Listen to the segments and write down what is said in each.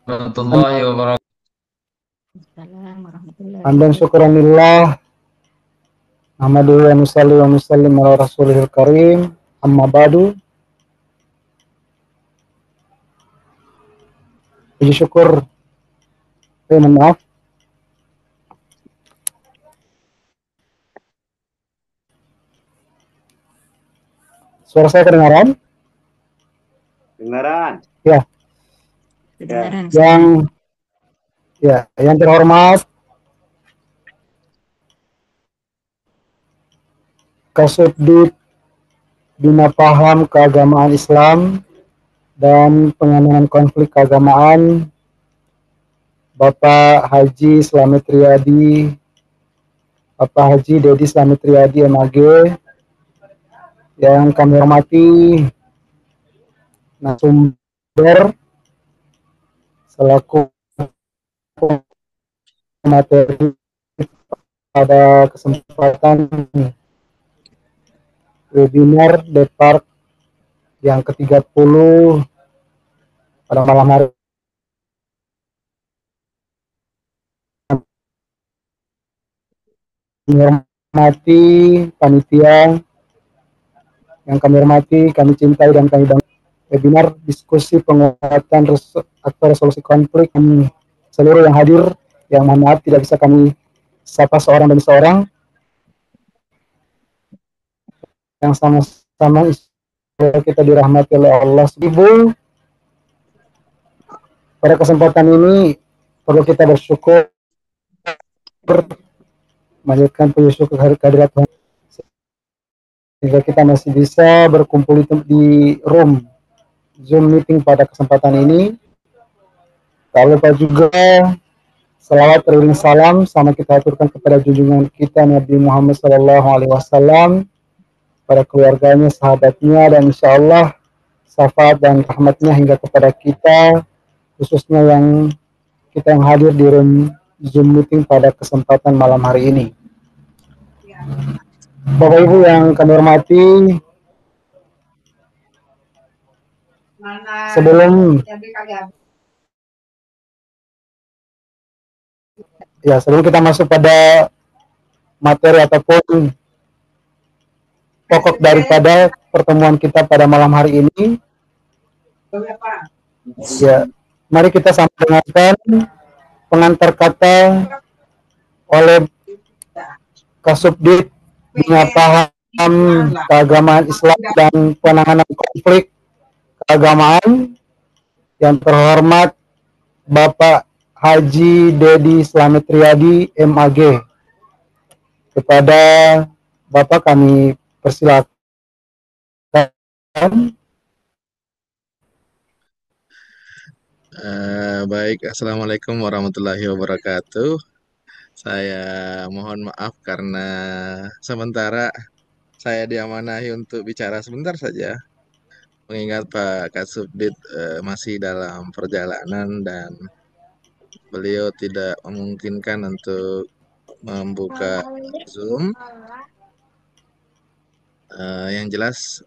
Warahmatullahi wabarakatuh. Assalamualaikum warahmatullahi Hamdan syukuran wabarakatuh. lillah, Ahmadu wa nusalli wa nusallim ala rasulihil karim, amma ba'du. Puji syukur, maaf, suara saya kedengaran? Kedengaran. Ya, Kedengaran yang yang terhormat Kasubdit Bina Paham Keagamaan Islam dan Penanganan Konflik Keagamaan, Bapak Haji Slamet Riyadi, Bapak Haji Dedi Slamet Riyadi MAG, yang kami hormati narasumber selaku materi pada kesempatan webinar Depart yang ke-30 pada malam hari menghormati panitia yang kami hormati, kami cintai dan kami banggakan. Webinar diskusi penguatan atau resolusi konflik, seluruh yang hadir, yang mohon maaf tidak bisa kami sapa seorang demi seorang, yang sama-sama kita dirahmati oleh Allah. Ibu, pada kesempatan ini perlu kita bersyukur, melanjutkan puji syukur kehadirat Tuhan, sehingga kita masih bisa berkumpul di room Zoom meeting pada kesempatan ini. Tak lupa juga selawat beriring salam sama kita aturkan kepada junjungan kita Nabi Muhammad SAW, pada keluarganya, sahabatnya, dan insya Allah syafaat dan rahmatnya hingga kepada kita, khususnya yang hadir di room Zoom meeting pada kesempatan malam hari ini. Bapak Ibu yang kami hormati, sebelum kita masuk pada materi ataupun pokok daripada pertemuan kita pada malam hari ini, mari kita sama dengarkan pengantar kata oleh Kasubdit Bina Paham Keagamaan Islam dan Penanganan Konflik Keagamaan, yang terhormat Bapak Haji Dedi Slamet Riyadi MAG. Kepada Bapak kami persilakan. Baik, Assalamualaikum warahmatullahi wabarakatuh. Saya mohon maaf karena sementara saya diamanahi untuk bicara sebentar saja, mengingat Pak Kasubdit masih dalam perjalanan dan beliau tidak memungkinkan untuk membuka Zoom. Yang jelas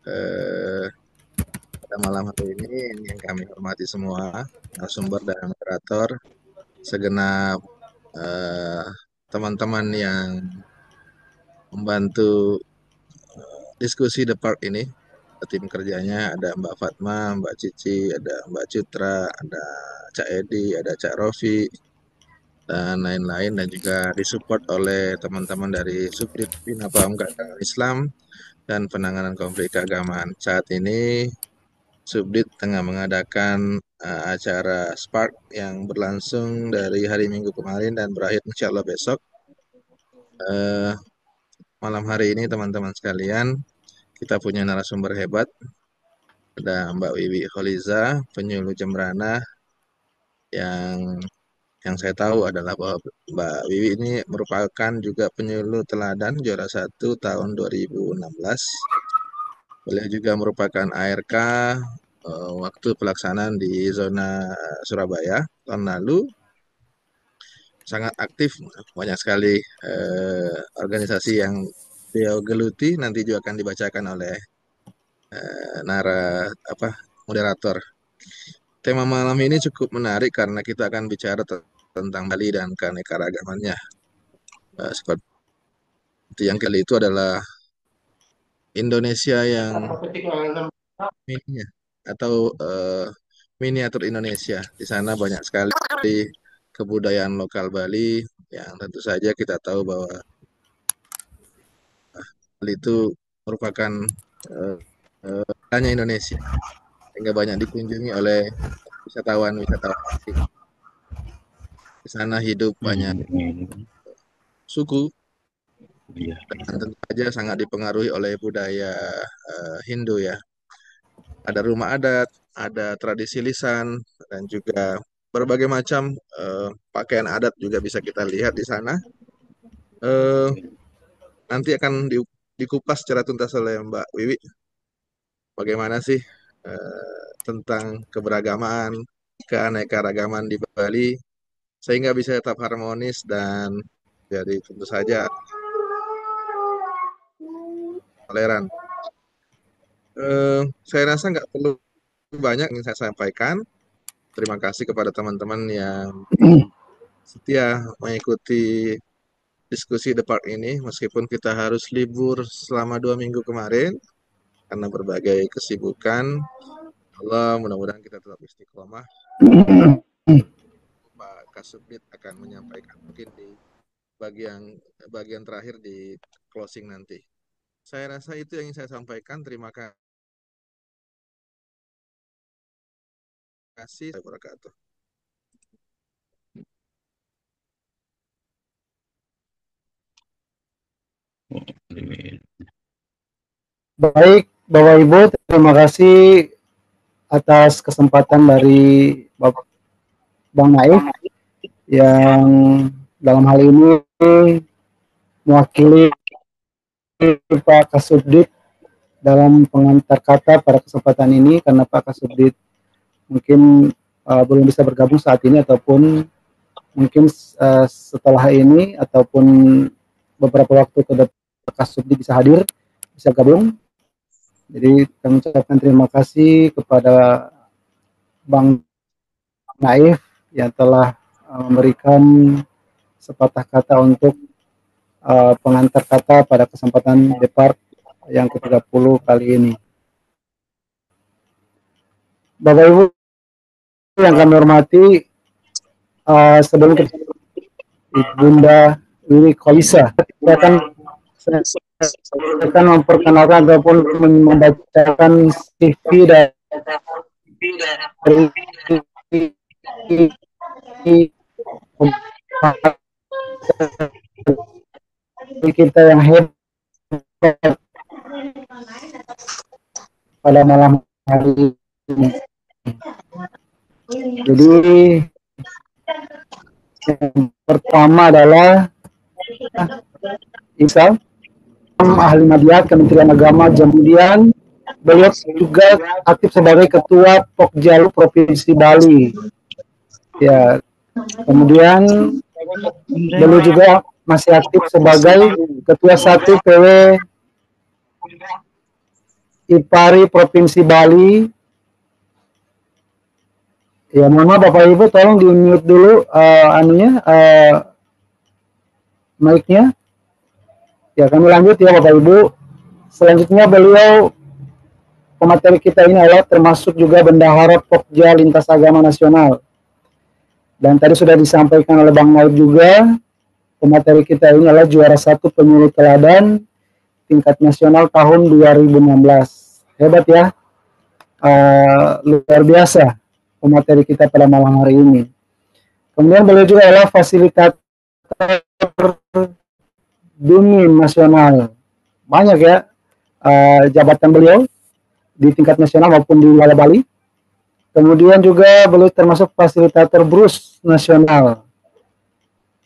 pada malam hari ini yang kami hormati semua narasumber dan moderator, segenap teman-teman yang membantu diskusi Depart ini, tim kerjanya ada Mbak Fatma, Mbak Cici, ada Mbak Citra, ada Cak Edi, ada Cak Rofi, dan lain-lain, dan juga disupport oleh teman-teman dari Subdit Bina Paham Keagamaan Islam dan Penanganan Konflik Keagamaan. Saat ini Subdit tengah mengadakan acara Spark yang berlangsung dari hari Minggu kemarin dan berakhir insya Allah besok. Malam hari ini teman-teman sekalian, kita punya narasumber hebat. Ada Mbak Wiwi Kholiza, penyuluh Jembrana, yang saya tahu adalah bahwa Mbak Wiwi ini merupakan juga penyuluh teladan juara 1 tahun 2016. Beliau juga merupakan ARK waktu pelaksanaan di zona Surabaya tahun lalu. Sangat aktif, banyak sekali organisasi yang beliau geluti, nanti juga akan dibacakan oleh moderator. tema malam ini cukup menarik karena kita akan bicara tentang Bali dan keanekaragamannya. Seperti yang kali itu adalah Indonesia yang mininya atau miniatur Indonesia. Di sana banyak sekali kebudayaan lokal Bali yang tentu saja kita tahu bahwa Bali itu merupakan hanya Indonesia, sehingga banyak dikunjungi oleh wisatawan-wisatawan asing. Di sana hidup banyak suku dan tentu saja sangat dipengaruhi oleh budaya Hindu ya. Ada rumah adat, ada tradisi lisan, dan juga berbagai macam pakaian adat juga bisa kita lihat di sana. Nanti akan dikupas secara tuntas oleh Mbak Wiwi. Bagaimana sih tentang keberagaman, keanekaragaman di Bali, sehingga bisa tetap harmonis dan jadi tentu saja toleran. Saya rasa nggak perlu banyak yang saya sampaikan. Terima kasih kepada teman-teman yang setia mengikuti diskusi The Park ini, meskipun kita harus libur selama 2 minggu kemarin karena berbagai kesibukan. Allah, mudah-mudahan kita tetap istiqomah. Pak Kasubdit akan menyampaikan mungkin di bagian terakhir di closing nanti. Saya rasa itu yang ingin saya sampaikan. Terima kasih. Wabarakatuh. Baik, Bapak Ibu, terima kasih atas kesempatan dari Bang Naif yang dalam hal ini mewakili Pak Kasubdit dalam pengantar kata pada kesempatan ini, karena Pak Kasubdit mungkin belum bisa bergabung saat ini ataupun mungkin setelah ini ataupun beberapa waktu ke depan Pak Kasubdit bisa hadir, bisa gabung. Jadi kami ucapkan terima kasih kepada Bang Naif yang telah memberikan sepatah kata untuk pengantar kata pada kesempatan The Park yang ke-30 kali ini. Bapak Ibu yang kami hormati, sebelum Bunda Wiwi Kolisa, saya akan memperkenalkan ataupun membacakan CV dari kita yang hebat pada malam hari ini. Jadi yang pertama adalah Isa, ahli media Kementerian Agama. Kemudian beliau juga aktif sebagai Ketua Pokjalu Provinsi Bali. Ya, kemudian beliau juga masih aktif sebagai Ketua 1 PW IPARI Provinsi Bali. Ya, mohon maaf Bapak Ibu, tolong di-mute dulu mic-nya. Ya, kami lanjut ya Bapak Ibu. Selanjutnya beliau, pemateri kita ini adalah termasuk juga Bendahara Pokja Lintas Agama Nasional. Dan tadi sudah disampaikan oleh Bang Naib juga, pemateri kita ini adalah juara 1 penyuluh teladan tingkat nasional tahun 2016. Hebat ya, luar biasa pemateri kita pada malam hari ini. Kemudian beliau juga adalah fasilitator BUMIN nasional. Banyak ya jabatan beliau di tingkat nasional maupun di wilayah Bali. Kemudian juga beliau termasuk fasilitator BRUS nasional,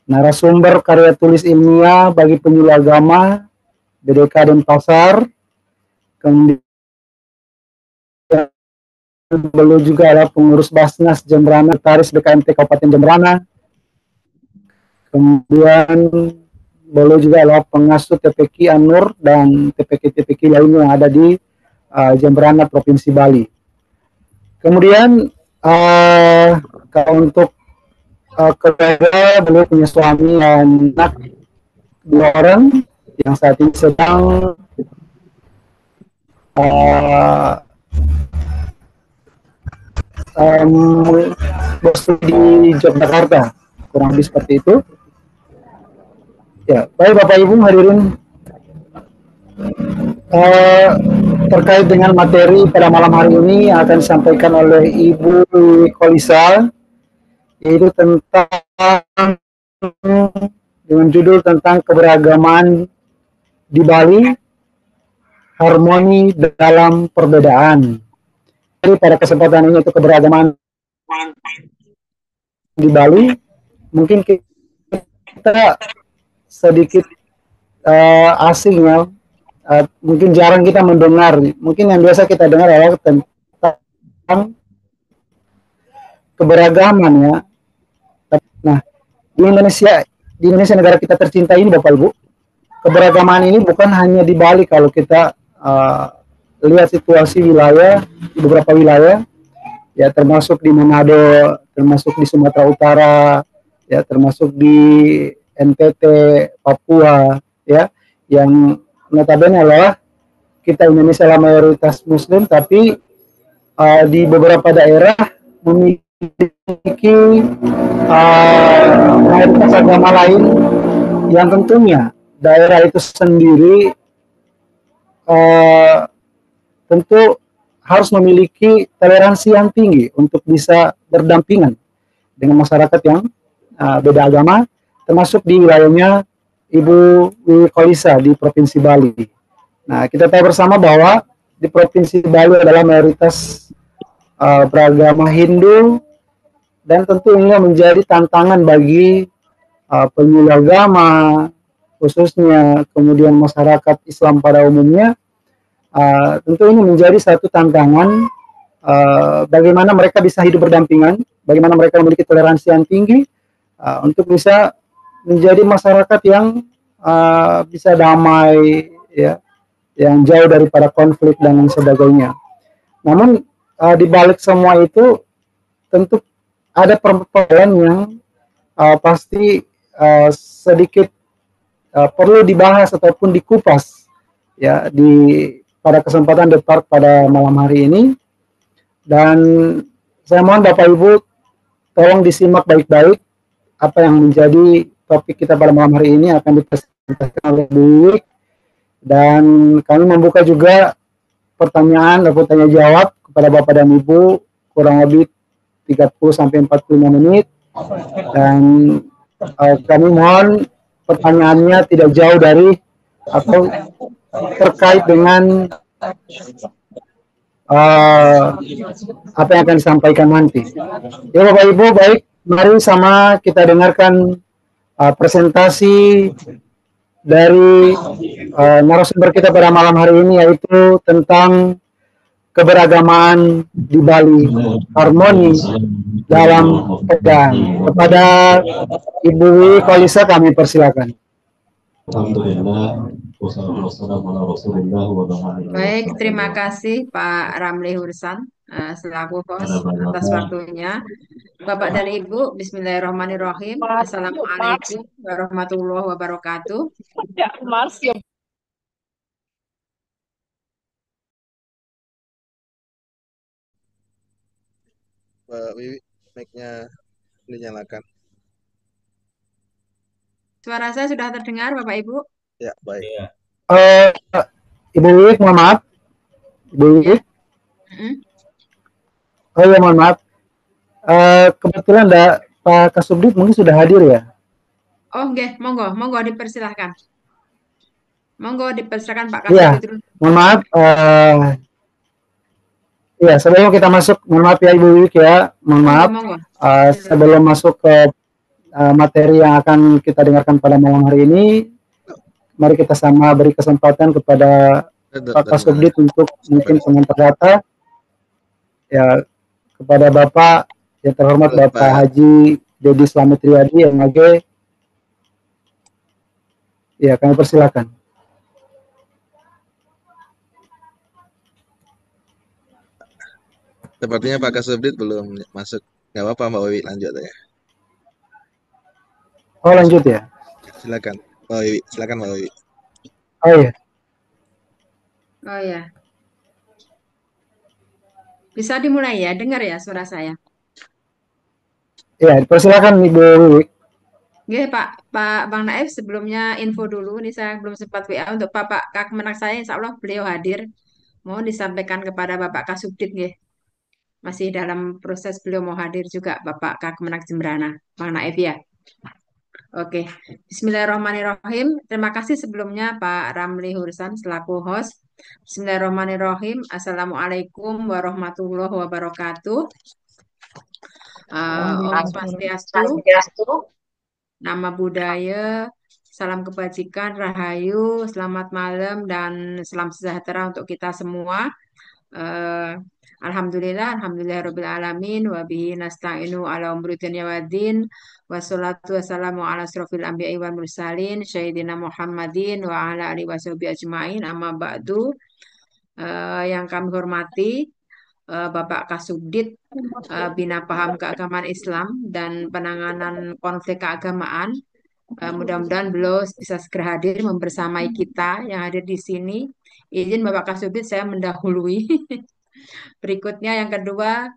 narasumber karya tulis ilmiah bagi penyuluh agama BDK dan Pasar. Kemudian beliau juga adalah pengurus Basnas Jembrana, Taris BKMT Kabupaten Jembrana. Kemudian beliau juga adalah pengasuh TPQ Anur dan TPQ lainnya yang ada di Jembrana Provinsi Bali. Kemudian Kalau untuk keluarga, beliau punya suami dan anak 2 orang yang saat ini sedang uh, berstudi di Yogyakarta, kurang lebih seperti itu. Ya, baik Bapak Ibu hadirin, uh, terkait dengan materi pada malam hari ini yang akan disampaikan oleh Ibu Kolisa, yaitu tentang dengan judul tentang keberagaman di Bali, harmoni dalam perbedaan. Jadi pada kesempatan ini itu keberagaman di Bali, mungkin kita sedikit asing ya, mungkin jarang kita mendengar. Mungkin yang biasa kita dengar adalah tentang keberagaman ya. Nah, di Indonesia negara kita tercinta ini Bapak Ibu, keberagaman ini bukan hanya di Bali. Kalau kita lihat situasi wilayah di beberapa wilayah, ya termasuk di Manado, termasuk di Sumatera Utara, ya termasuk di NTT, Papua, ya, yang notabene adalah kita Indonesia adalah mayoritas Muslim, tapi di beberapa daerah memiliki mayoritas agama lain yang tentunya daerah itu sendiri tentu harus memiliki toleransi yang tinggi untuk bisa berdampingan dengan masyarakat yang beda agama, termasuk di wilayahnya Ibu Wiwi Kolisa di Provinsi Bali. Nah, kita tahu bersama bahwa di Provinsi Bali adalah mayoritas beragama Hindu, dan tentu ini menjadi tantangan bagi penyuluh agama, khususnya kemudian masyarakat Islam pada umumnya. Tentu ini menjadi satu tantangan bagaimana mereka bisa hidup berdampingan, bagaimana mereka memiliki toleransi yang tinggi untuk bisa menjadi masyarakat yang bisa damai, ya, yang jauh daripada konflik dan sebagainya. Namun di balik semua itu tentu ada persoalan yang pasti sedikit perlu dibahas ataupun dikupas ya pada kesempatan The Park pada malam hari ini. Dan saya mohon Bapak Ibu tolong disimak baik-baik apa yang menjadi topik kita pada malam hari ini akan dipresentasikan oleh Bu Wiwi, dan kami membuka juga pertanyaan atau tanya jawab kepada Bapak dan Ibu kurang lebih 30 sampai 45 menit, dan kami mohon pertanyaannya tidak jauh dari atau terkait dengan apa yang akan disampaikan nanti. Ya Bapak Ibu, baik, mari sama kita dengarkan presentasi dari narasumber kita pada malam hari ini, yaitu tentang keberagaman di Bali, harmoni dalam perbedaan. Kepada Ibu Wiwi Kolisa kami persilakan. Baik, terima kasih Pak Ramli Hursan selaku host atas waktunya. Bapak dan Ibu, Bismillahirrahmanirrahim. Assalamualaikum warahmatullahi wabarakatuh. Pak Wiwi, mic-nya dinyalakan. Suara saya sudah terdengar, Bapak Ibu? Ya, baik. Ibu Wiwi, mohon maaf. Ibu Wiwi. Oh ya, mohon maaf. Kebetulan Pak Kasubdit mungkin sudah hadir ya? Oh, nggih, monggo dipersilahkan. Monggo dipersilakan Pak Iya, Kasubdit. mohon maaf. Ya, sebelum kita masuk, mohon maaf ya Ibu Wiwi ya, mohon maaf. Sebelum masuk ke materi yang akan kita dengarkan pada malam hari ini, mari kita sama beri kesempatan kepada Pak Kasubdit untuk mungkin pengantar kata. Ya, kepada Bapak yang terhormat Bapak Haji Dedi Slamet Riyadi MAG, ya kami persilakan. Sepertinya Pak Kasubdit belum masuk. Nggak apa-apa Mbak Wiwi, lanjut ya. Oh, lanjut ya. Silakan Mbak Wiwi, silakan Mbak Wiwi. Oh iya. Oh ya, bisa dimulai ya. Dengar ya suara saya. Ya, persilakan Ibu Wiwi. Oke, Pak Bang Naif, sebelumnya info dulu. Ini saya belum sempat WA untuk Bapak Kakmenak saya. Insya Allah beliau hadir. Mohon disampaikan kepada Bapak Kasubdit, nggih. Masih dalam proses beliau mau hadir juga, Bapak Kakmenak Jembrana. Bang Naif ya. Oke, Bismillahirrahmanirrahim. Terima kasih sebelumnya Pak Ramli Hursan selaku host. Bismillahirrahmanirrahim. Assalamualaikum warahmatullahi wabarakatuh. Om Swastiastu, nama budaya, salam kebajikan, rahayu, selamat malam dan salam sejahtera untuk kita semua. Eh, Alhamdulillah, alamin, wa bihi nasta'inu ala umuri dunya waddin, wassalatu wassalamu ala asrofil anbiya'i wal mursalin, Sayyidina Muhammadin wa ala alihi washabihi ajma'in, amma ba'du. Yang kami hormati, Bapak Kasubdit, Bina Paham Keagamaan Islam dan Penanganan Konflik Keagamaan. Mudah-mudahan beliau bisa segera hadir membersamai kita yang hadir di sini. Izin Bapak Kasubdit saya mendahului. Berikutnya yang kedua,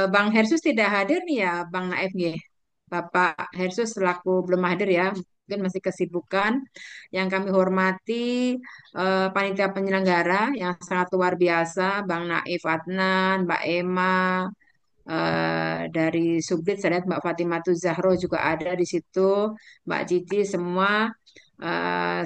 Bang Hersus tidak hadir nih ya, Bang Naif nggih. Bapak Hersus selaku belum hadir ya, mungkin masih kesibukan. Yang kami hormati panitia penyelenggara yang sangat luar biasa, Bang Naif Adnan, Mbak Emma, dari Subdit saya lihat Mbak Fatimah Zahro juga ada di situ, Mbak Cici semua.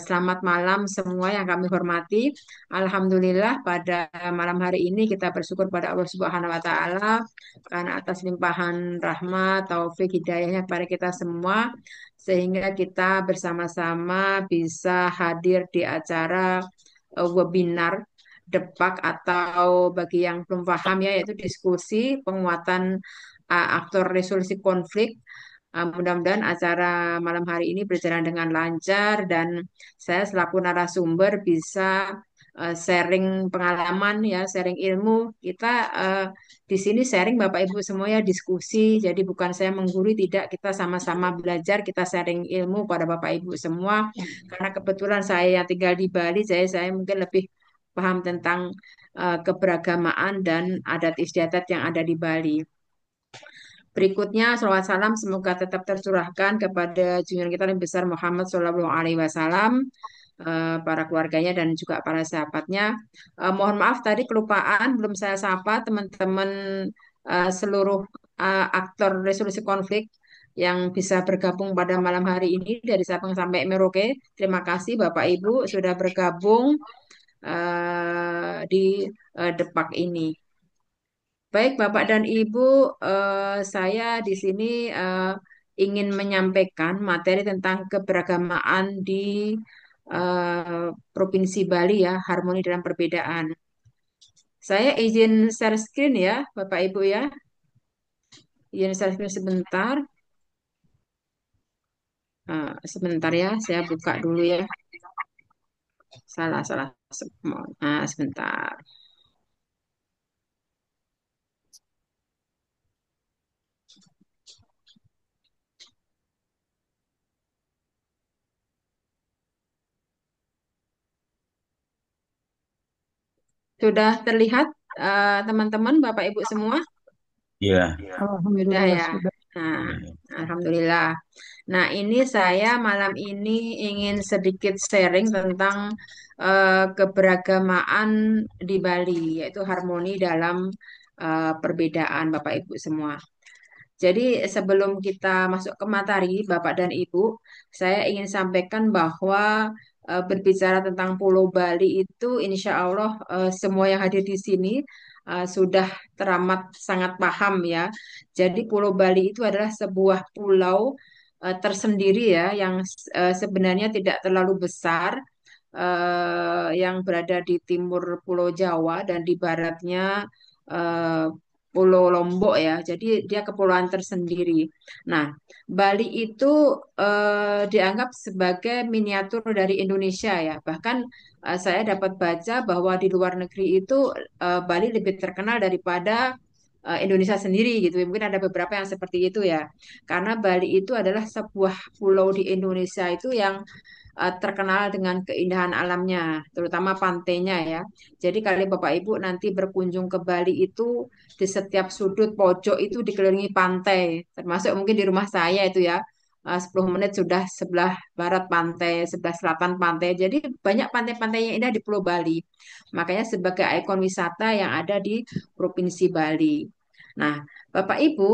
Selamat malam semua yang kami hormati. Alhamdulillah pada malam hari ini kita bersyukur pada Allah Subhanahu wa taala karena atas limpahan rahmat, taufik, hidayahnya kepada kita semua sehingga kita bersama-sama bisa hadir di acara webinar depak atau bagi yang belum paham ya yaitu diskusi penguatan aktor resolusi konflik. Mudah-mudahan acara malam hari ini berjalan dengan lancar dan saya selaku narasumber bisa sharing pengalaman ya, sharing ilmu. Kita di sini sharing Bapak Ibu semua ya diskusi. Jadi bukan saya menggurui, tidak, kita sama-sama belajar, kita sharing ilmu pada Bapak Ibu semua. Karena kebetulan saya yang tinggal di Bali, saya mungkin lebih paham tentang keberagamaan dan adat istiadat yang ada di Bali. Berikutnya, salawat salam semoga tetap tercurahkan kepada junjungan kita yang besar Muhammad Shallallahu Alaihi Wasallam, para keluarganya dan juga para sahabatnya. Mohon maaf tadi kelupaan belum saya sapa teman-teman seluruh aktor resolusi konflik yang bisa bergabung pada malam hari ini dari Sabang sampai Merauke. Terima kasih Bapak Ibu sudah bergabung di Depak ini. Baik, Bapak dan Ibu, saya di sini ingin menyampaikan materi tentang keberagamaan di Provinsi Bali ya, harmoni dalam perbedaan. Saya izin share screen ya, Bapak Ibu ya. Izin share screen sebentar. Sebentar ya, saya buka dulu ya. Salah, salah. Sebentar. Sudah terlihat teman-teman, Bapak Ibu semua? Iya. Sudah Alhamdulillah ya. sudah. Nah, Alhamdulillah. Nah, ini saya malam ini ingin sedikit sharing tentang keberagamaan di Bali, yaitu harmoni dalam perbedaan Bapak Ibu semua. Jadi sebelum kita masuk ke materi, Bapak dan Ibu, saya ingin sampaikan bahwa berbicara tentang Pulau Bali itu, insya Allah semua yang hadir di sini sudah teramat sangat paham ya. Jadi Pulau Bali itu adalah sebuah pulau tersendiri ya, yang sebenarnya tidak terlalu besar, yang berada di timur Pulau Jawa dan di baratnya eh, Pulau Lombok ya. Jadi dia kepulauan tersendiri. Nah, Bali itu dianggap sebagai miniatur dari Indonesia ya. Bahkan saya dapat baca bahwa di luar negeri itu Bali lebih terkenal daripada Indonesia sendiri gitu. Mungkin ada beberapa yang seperti itu ya. Karena Bali itu adalah sebuah pulau di Indonesia itu yang terkenal dengan keindahan alamnya, terutama pantainya ya. Jadi kalau Bapak Ibu nanti berkunjung ke Bali itu di setiap sudut pojok itu dikelilingi pantai, termasuk mungkin di rumah saya itu ya. 10 menit sudah sebelah barat pantai, sebelah selatan pantai. Jadi banyak pantai-pantai yang indah di Pulau Bali. Makanya sebagai ikon wisata yang ada di Provinsi Bali. Nah, Bapak Ibu,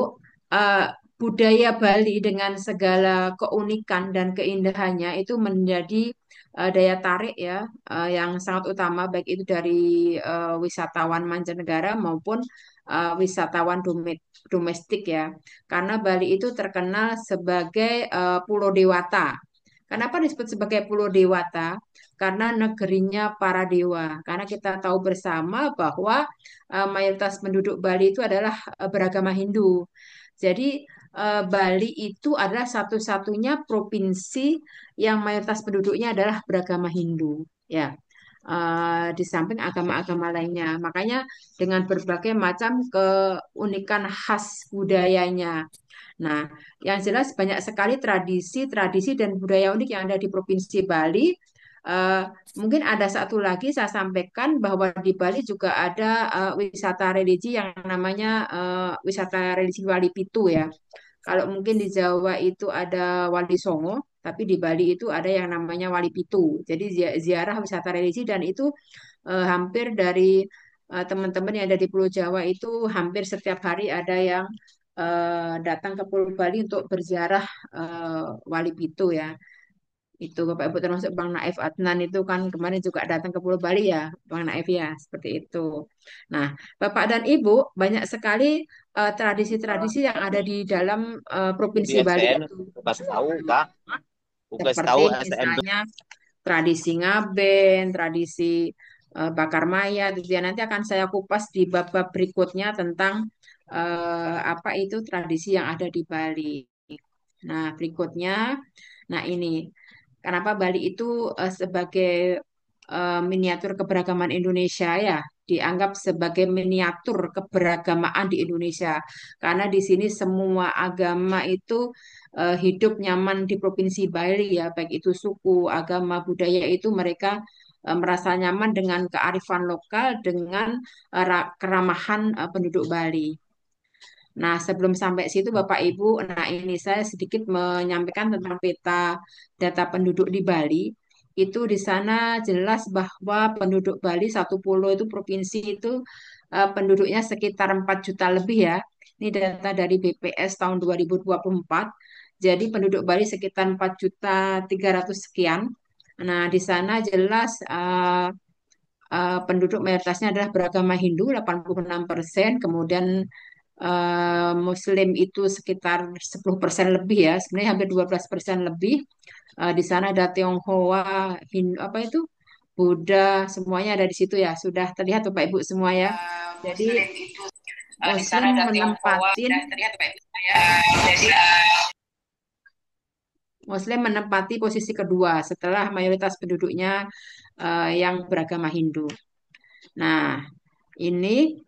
eh, budaya Bali dengan segala keunikan dan keindahannya itu menjadi daya tarik ya, yang sangat utama baik itu dari wisatawan mancanegara maupun wisatawan domestik ya. Karena Bali itu terkenal sebagai Pulau Dewata. Kenapa disebut sebagai Pulau Dewata? Karena negerinya para dewa. Karena kita tahu bersama bahwa mayoritas penduduk Bali itu adalah beragama Hindu. Jadi Bali itu adalah satu-satunya provinsi yang mayoritas penduduknya adalah beragama Hindu. Ya, di samping agama-agama lainnya. Makanya dengan berbagai macam keunikan khas budayanya. Nah, yang jelas banyak sekali tradisi-tradisi dan budaya unik yang ada di Provinsi Bali. Eh, Mungkin ada satu lagi saya sampaikan bahwa di Bali juga ada wisata religi yang namanya wisata religi Wali Pitu ya. Kalau mungkin di Jawa itu ada Wali Songo, tapi di Bali itu ada yang namanya Wali Pitu. Jadi ziarah wisata religi dan itu hampir dari teman-teman yang ada di Pulau Jawa itu hampir setiap hari ada yang datang ke Pulau Bali untuk berziarah Wali Pitu ya. Itu Bapak Ibu termasuk Bang Naif Adnan itu kan kemarin juga datang ke Pulau Bali ya, Bang Naif ya, seperti itu. Nah, Bapak dan Ibu banyak sekali tradisi-tradisi yang ada di dalam Di Provinsi Bali STM itu. kasih tahu kak, kasih Seperti tahu STM misalnya tradisi ngaben, tradisi bakar mayat, gitu ya. Nanti akan saya kupas di bab-bab berikutnya tentang apa itu tradisi yang ada di Bali. Nah, berikutnya, nah ini kenapa Bali itu sebagai miniatur keberagaman Indonesia ya, dianggap sebagai miniatur keberagamaan di Indonesia. Karena di sini semua agama itu hidup nyaman di Provinsi Bali ya, baik itu suku, agama, budaya itu mereka merasa nyaman dengan kearifan lokal, dengan keramahan penduduk Bali. Nah, sebelum sampai situ Bapak Ibu, nah ini saya sedikit menyampaikan tentang peta data penduduk di Bali. Itu di sana jelas bahwa penduduk Bali satu pulau itu provinsi itu penduduknya sekitar 4 juta lebih ya. Ini data dari BPS tahun 2024. Jadi penduduk Bali sekitar 4 juta 300 sekian. Nah, di sana jelas penduduk mayoritasnya adalah beragama Hindu 86%, kemudian Muslim itu sekitar 10% lebih ya, sebenarnya hampir 12% lebih. Di sana ada Tionghoa, Hindu, apa itu, Buddha, semuanya ada di situ ya. Sudah terlihat Bapak Ibu semua ya. Jadi Muslim itu di sana Muslim ada Tionghoa menempatin dan terlihat Pak Ibu ya. Jadi Muslim menempati posisi kedua setelah mayoritas penduduknya yang beragama Hindu. Nah, ini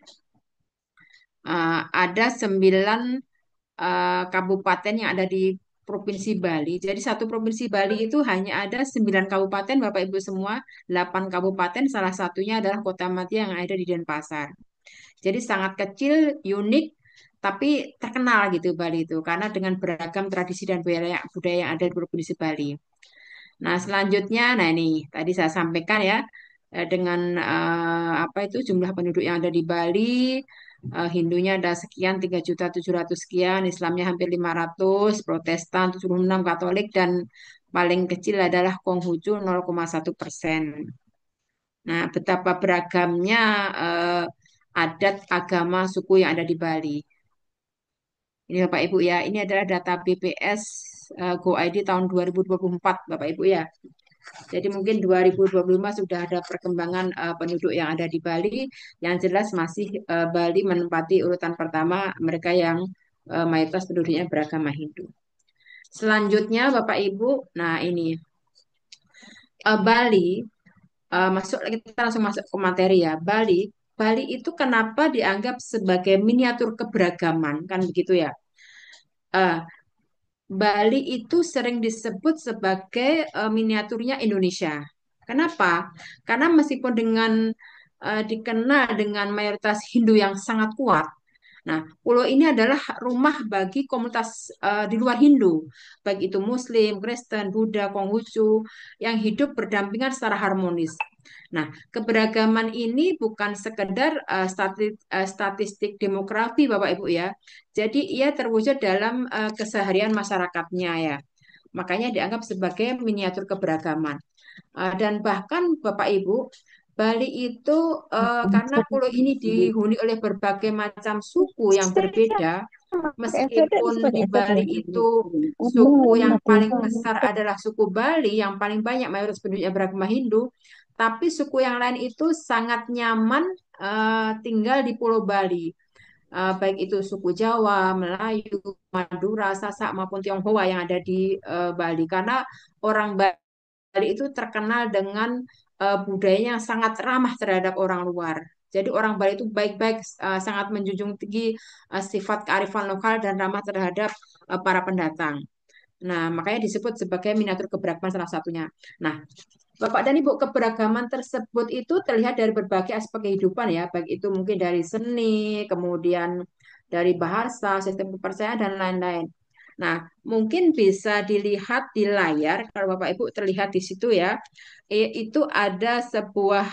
ada 9 kabupaten yang ada di Provinsi Bali. Jadi satu Provinsi Bali itu hanya ada 9 kabupaten, Bapak Ibu semua, 8 kabupaten, salah satunya adalah Kota Madia yang ada di Denpasar. Jadi sangat kecil, unik, tapi terkenal gitu Bali itu, karena dengan beragam tradisi dan budaya yang ada di Provinsi Bali. Nah, selanjutnya, nah ini tadi saya sampaikan ya, dengan apa itu jumlah penduduk yang ada di Bali, Hindunya ada sekian 3.700.000 sekian, Islamnya hampir 500, Protestan 76, Katolik dan paling kecil adalah Konghucu 0,1%. Nah, betapa beragamnya adat, agama, suku yang ada di Bali. Ini Bapak Ibu ya, ini adalah data BPS Go ID tahun 2024 Bapak Ibu ya. Jadi mungkin 2025 sudah ada perkembangan penduduk yang ada di Bali. Yang jelas masih Bali menempati urutan pertama mereka yang mayoritas penduduknya beragama Hindu. Selanjutnya Bapak Ibu, nah ini Bali masuk kita langsung masuk ke materi ya. Bali Bali itu kenapa dianggap sebagai miniatur keberagaman, kan begitu ya? Eh, Bali itu sering disebut sebagai miniaturnya Indonesia. Kenapa? Karena meskipun dengan dikenal dengan mayoritas Hindu yang sangat kuat, nah, pulau ini adalah rumah bagi komunitas di luar Hindu, baik itu Muslim, Kristen, Buddha, Konghucu, yang hidup berdampingan secara harmonis. Nah, keberagaman ini bukan sekedar statistik demografi, Bapak Ibu ya. Jadi ia terwujud dalam keseharian masyarakatnya ya. Makanya dianggap sebagai miniatur keberagaman. Dan bahkan Bapak Ibu, Bali itu karena pulau ini dihuni oleh berbagai macam suku yang berbeda, meskipun di Bali itu suku yang paling besar adalah suku Bali, yang paling banyak mayoritas penduduknya beragama Hindu, tapi suku yang lain itu sangat nyaman tinggal di Pulau Bali. Baik itu suku Jawa, Melayu, Madura, Sasak maupun Tionghoa yang ada di Bali. Karena orang Bali itu terkenal dengan budayanya yang sangat ramah terhadap orang luar. Jadi orang Bali itu baik-baik, sangat menjunjung tinggi sifat kearifan lokal dan ramah terhadap para pendatang. Nah, makanya disebut sebagai miniatur keberagaman salah satunya. Nah, Bapak dan Ibu, keberagaman tersebut itu terlihat dari berbagai aspek kehidupan ya, baik itu mungkin dari seni, kemudian dari bahasa, sistem kepercayaan, dan lain-lain. Nah, mungkin bisa dilihat di layar, kalau Bapak Ibu terlihat di situ ya, itu ada sebuah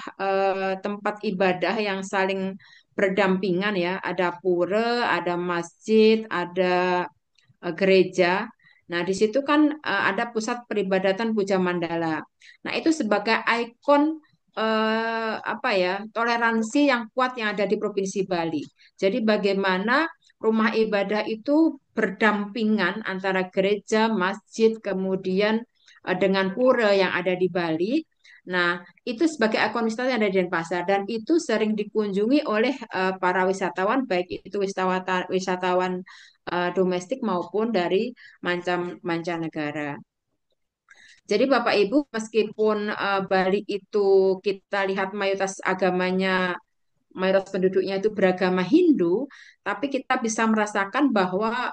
tempat ibadah yang saling berdampingan ya, ada pura, ada masjid, ada gereja. Nah, di situ kan ada pusat peribadatan Puja Mandala. Nah, itu sebagai ikon apa ya, toleransi yang kuat yang ada di Provinsi Bali. Jadi bagaimana rumah ibadah itu berdampingan antara gereja, masjid, kemudian dengan pura yang ada di Bali. Nah, itu sebagai ikon wisata yang ada di Denpasar dan itu sering dikunjungi oleh para wisatawan, baik itu wisatawan wisatawan domestik maupun dari mancanegara. Jadi Bapak Ibu, meskipun Bali itu kita lihat mayoritas penduduknya itu beragama Hindu, tapi kita bisa merasakan bahwa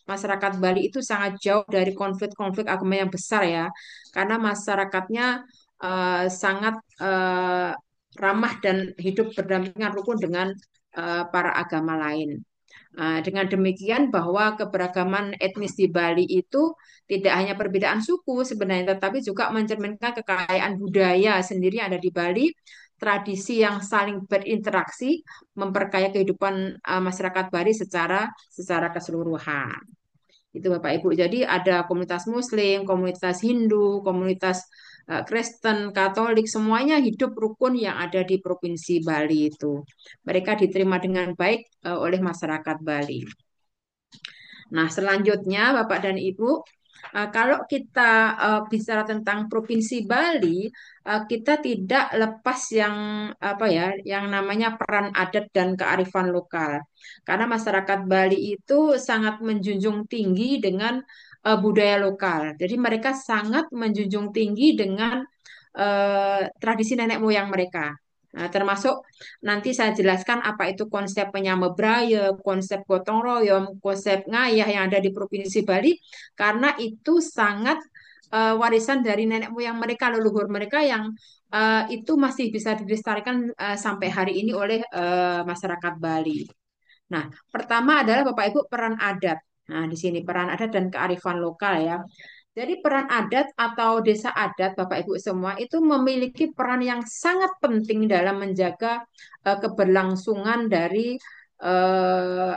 masyarakat Bali itu sangat jauh dari konflik-konflik agama yang besar ya, karena masyarakatnya sangat ramah dan hidup berdampingan rukun dengan para agama lain. Dengan demikian bahwa keberagaman etnis di Bali itu tidak hanya perbedaan suku sebenarnya, tetapi juga mencerminkan kekayaan budaya sendiri yang ada di Bali, tradisi yang saling berinteraksi, memperkaya kehidupan masyarakat Bali secara keseluruhan. Itu Bapak Ibu. Jadi ada komunitas Muslim, komunitas Hindu, komunitas Kristen, Katolik, semuanya hidup rukun yang ada di Provinsi Bali itu. Mereka diterima dengan baik oleh masyarakat Bali. Nah, selanjutnya Bapak dan Ibu, kalau kita bicara tentang Provinsi Bali, kita tidak lepas yang apa ya, yang namanya peran adat dan kearifan lokal. Karena masyarakat Bali itu sangat menjunjung tinggi dengan budaya lokal. Jadi mereka sangat menjunjung tinggi dengan tradisi nenek moyang mereka. Nah, termasuk nanti saya jelaskan apa itu konsep penyamebraya, konsep gotong royong, konsep ngayah yang ada di Provinsi Bali, karena itu sangat warisan dari nenek moyang mereka, leluhur mereka yang itu masih bisa dilestarikan sampai hari ini oleh masyarakat Bali. Nah, pertama adalah Bapak Ibu peran adat. Nah, di sini peran adat dan kearifan lokal ya. Jadi peran adat atau desa adat Bapak Ibu semua itu memiliki peran yang sangat penting dalam menjaga keberlangsungan dari eh,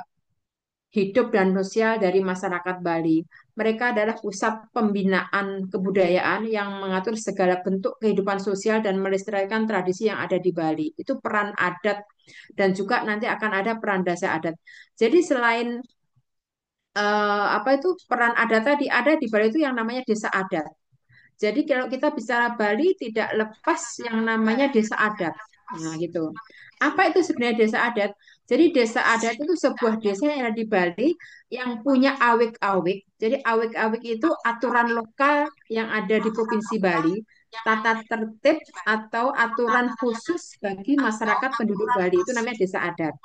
hidup dan sosial dari masyarakat Bali. Mereka adalah pusat pembinaan kebudayaan yang mengatur segala bentuk kehidupan sosial dan melestarikan tradisi yang ada di Bali. Itu peran adat dan juga nanti akan ada peran desa adat. Jadi selain apa itu peran adat tadi ada di Bali itu yang namanya desa adat. Jadi kalau kita bicara Bali tidak lepas yang namanya desa adat. Nah, gitu. Apa itu sebenarnya desa adat? Jadi desa adat itu sebuah desa yang ada di Bali yang punya awik-awik. Jadi awik-awik itu aturan lokal yang ada di Provinsi Bali tata tertib atau aturan khusus bagi masyarakat penduduk Bali. Itu namanya desa adat.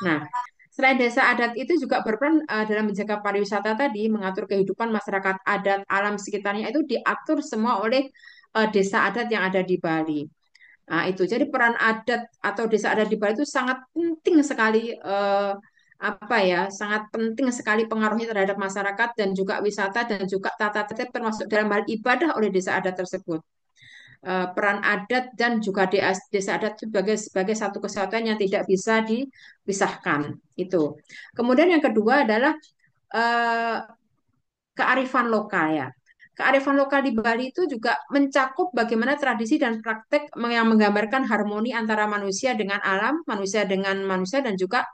Nah, selain desa adat itu juga berperan dalam menjaga pariwisata tadi, mengatur kehidupan masyarakat adat, alam sekitarnya itu diatur semua oleh desa adat yang ada di Bali. Nah, itu jadi peran adat atau desa adat di Bali itu sangat penting sekali apa ya, sangat penting sekali pengaruhnya terhadap masyarakat dan juga wisata dan juga tata tertib termasuk dalam hal ibadah oleh desa adat tersebut. Peran adat dan juga desa adat itu sebagai satu kesatuan yang tidak bisa dipisahkan itu. Kemudian yang kedua adalah eh, kearifan lokal ya. Kearifan lokal di Bali itu juga mencakup bagaimana tradisi dan praktek yang menggambarkan harmoni antara manusia dengan alam, manusia dengan manusia, dan juga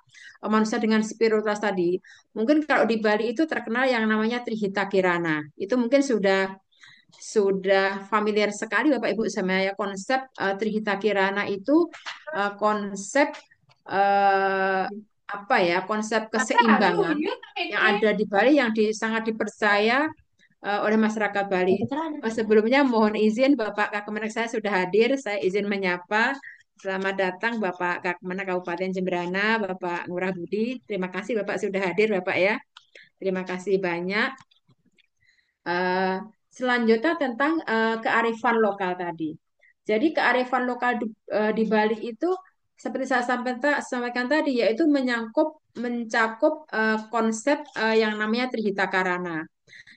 manusia dengan spiritualitas tadi. Mungkin kalau di Bali itu terkenal yang namanya Trihita Kirana. Itu mungkin sudah familiar sekali Bapak Ibu sama ya konsep Trihita Kirana itu konsep eh, apa ya konsep keseimbangan yang ada di Bali yang sangat dipercaya oleh masyarakat Bali. Sebelumnya mohon izin Bapak Kakmenak saya sudah hadir, saya izin menyapa. Selamat datang Bapak Kakmenak Kabupaten Jemberana, Bapak Ngurah Budi. Terima kasih Bapak sudah hadir Bapak ya. Terima kasih banyak. Eh, Selanjutnya tentang kearifan lokal tadi. Jadi kearifan lokal di Bali itu seperti saya sampaikan tadi yaitu mencakup konsep yang namanya Trihita Karana.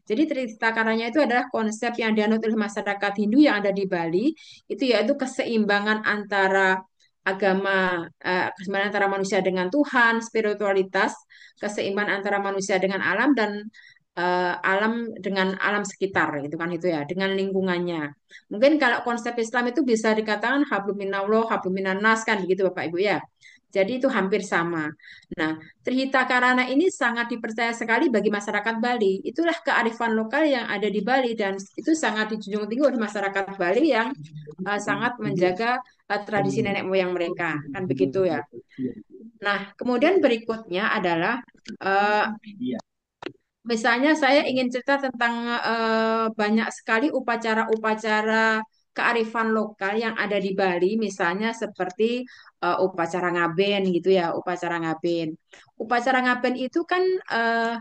Jadi Trihita Karana itu adalah konsep yang dianut oleh masyarakat Hindu yang ada di Bali, itu yaitu keseimbangan antara keseimbangan antara manusia dengan Tuhan, spiritualitas, keseimbangan antara manusia dengan alam dan alam dengan alam sekitar gitu kan itu ya dengan lingkungannya. Mungkin kalau konsep Islam itu bisa dikatakan hablum minallah, hablum minannas kan begitu Bapak Ibu ya. Jadi itu hampir sama. Nah, Trihita Karana ini sangat dipercaya sekali bagi masyarakat Bali. Itulah kearifan lokal yang ada di Bali dan itu sangat dijunjung tinggi oleh masyarakat Bali yang sangat menjaga tradisi nenek moyang mereka kan begitu ya. Nah, kemudian berikutnya adalah eh, misalnya saya ingin cerita tentang banyak sekali upacara-upacara kearifan lokal yang ada di Bali, misalnya seperti upacara ngaben gitu ya, upacara ngaben. Upacara ngaben itu kan eh,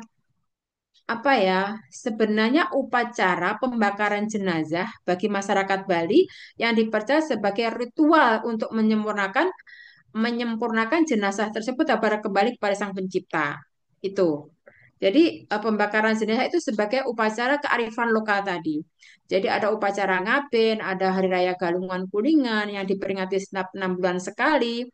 apa ya? Sebenarnya upacara pembakaran jenazah bagi masyarakat Bali yang dipercaya sebagai ritual untuk menyempurnakan jenazah tersebut agar kembali kepada Sang Pencipta. Itu. Jadi pembakaran jenazah itu sebagai upacara kearifan lokal tadi. Jadi ada upacara ngaben, ada Hari Raya Galungan Kuningan yang diperingati setiap 6 bulan sekali.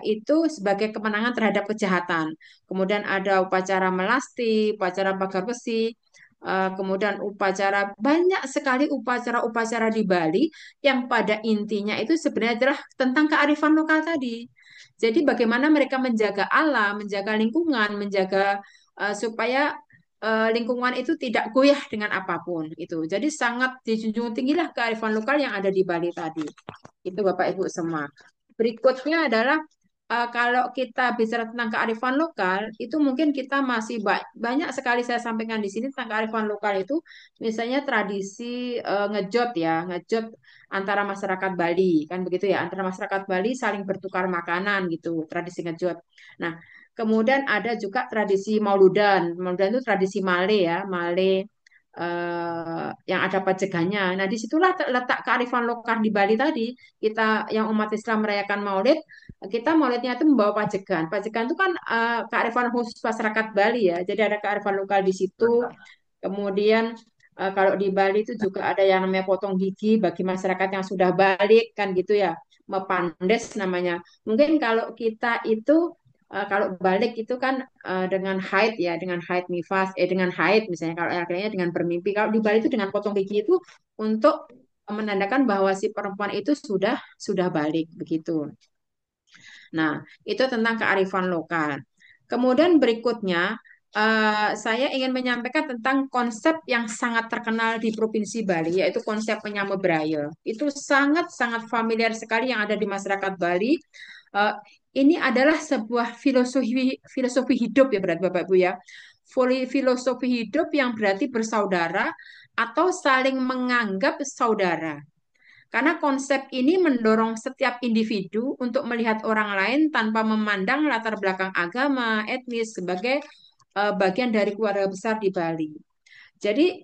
Itu sebagai kemenangan terhadap kejahatan. Kemudian ada upacara melasti, upacara bakar besi, kemudian banyak sekali upacara-upacara di Bali yang pada intinya itu sebenarnya adalah tentang kearifan lokal tadi. Jadi bagaimana mereka menjaga alam, menjaga lingkungan, menjaga supaya lingkungan itu tidak goyah dengan apapun itu. Jadi sangat dijunjung tinggilah kearifan lokal yang ada di Bali tadi. Itu Bapak Ibu semua. Berikutnya adalah kalau kita bicara tentang kearifan lokal, itu mungkin kita masih banyak sekali saya sampaikan di sini tentang kearifan lokal itu, misalnya tradisi ngejot ya, ngejot antara masyarakat Bali, kan begitu ya, antara masyarakat Bali saling bertukar makanan gitu, tradisi ngejot. Nah, kemudian ada juga tradisi Mauludan. Mauludan itu tradisi Male ya, Male yang ada pajegannya. Nah, disitulah letak kearifan lokal di Bali tadi. Kita yang umat Islam merayakan Maulid, kita Maulidnya itu membawa pajegan. Pajegan itu kan kearifan khusus masyarakat Bali ya. Jadi ada kearifan lokal di situ. Kemudian kalau di Bali itu juga ada yang namanya potong gigi bagi masyarakat yang sudah balik kan gitu ya. Mepandes namanya. Mungkin kalau kita itu kalau balik itu kan dengan haid ya, dengan haid nifas, dengan haid misalnya kalau akhirnya dengan bermimpi. Kalau di Bali itu dengan potong gigi itu untuk menandakan bahwa si perempuan itu sudah balik begitu. Nah, itu tentang kearifan lokal. Kemudian berikutnya saya ingin menyampaikan tentang konsep yang sangat terkenal di Provinsi Bali, yaitu konsep penyamebraya. Itu sangat-sangat familiar sekali yang ada di masyarakat Bali. Eh, ini adalah sebuah filosofi hidup ya berarti Bapak Ibu ya. filosofi hidup yang berarti bersaudara atau saling menganggap saudara. Karena konsep ini mendorong setiap individu untuk melihat orang lain tanpa memandang latar belakang agama, etnis sebagai bagian dari keluarga besar di Bali. Jadi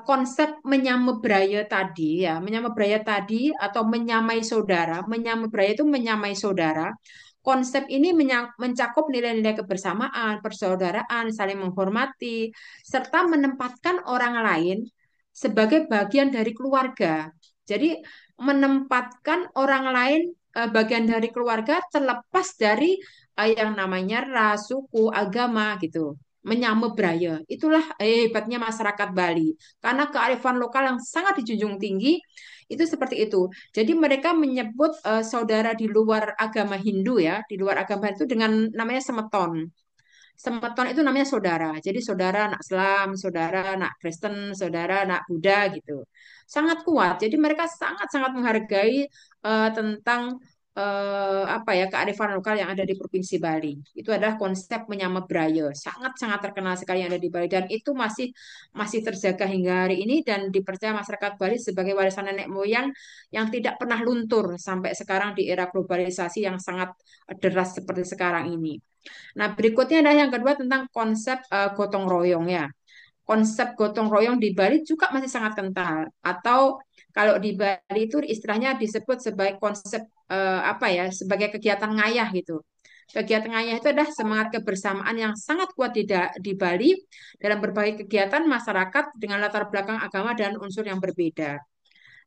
konsep menyamebraya tadi ya, menyamebraya tadi atau menyamai saudara, menyamebraya itu menyamai saudara. Konsep ini mencakup nilai-nilai kebersamaan, persaudaraan, saling menghormati, serta menempatkan orang lain sebagai bagian dari keluarga. Jadi menempatkan orang lain bagian dari keluarga terlepas dari yang namanya ras, suku, agama gitu. Menyamebraya. Itulah hebatnya masyarakat Bali. Karena kearifan lokal yang sangat dijunjung tinggi itu seperti itu. Jadi mereka menyebut saudara di luar agama Hindu ya, di luar agama itu dengan namanya semeton. Semeton itu namanya saudara. Jadi saudara anak Islam, saudara anak Kristen, saudara anak Buddha gitu. Sangat kuat. Jadi mereka sangat-sangat menghargai tentang apa ya kearifan lokal yang ada di Provinsi Bali. Itu adalah konsep menyamabraya. Sangat-sangat terkenal sekali yang ada di Bali dan itu masih masih terjaga hingga hari ini dan dipercaya masyarakat Bali sebagai warisan nenek moyang yang tidak pernah luntur sampai sekarang di era globalisasi yang sangat deras seperti sekarang ini. Nah, berikutnya adalah yang kedua tentang konsep gotong royong ya. Konsep gotong royong di Bali juga masih sangat kental. Atau kalau di Bali itu istilahnya disebut sebagai konsep apa ya, sebagai kegiatan ngayah gitu. Kegiatan ngayah itu adalah semangat kebersamaan yang sangat kuat di Bali dalam berbagai kegiatan masyarakat dengan latar belakang agama dan unsur yang berbeda.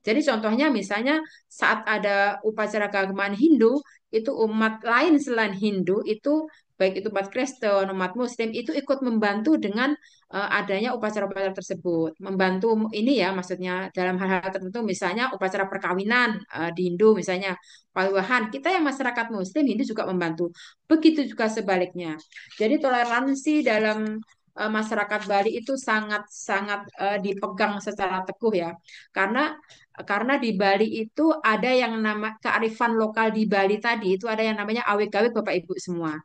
Jadi contohnya misalnya saat ada upacara keagamaan Hindu, itu umat lain selain Hindu itu baik itu umat Kristen, umat Muslim itu ikut membantu dengan adanya upacara-upacara tersebut. Membantu ini ya maksudnya dalam hal-hal tertentu misalnya upacara perkawinan di Hindu misalnya pawiwahan. Kita yang masyarakat Muslim Hindu juga membantu. Begitu juga sebaliknya. Jadi toleransi dalam masyarakat Bali itu sangat-sangat dipegang secara teguh ya. Karena di Bali itu ada yang nama kearifan lokal di Bali tadi itu ada yang namanya awek-awek Bapak Ibu semua.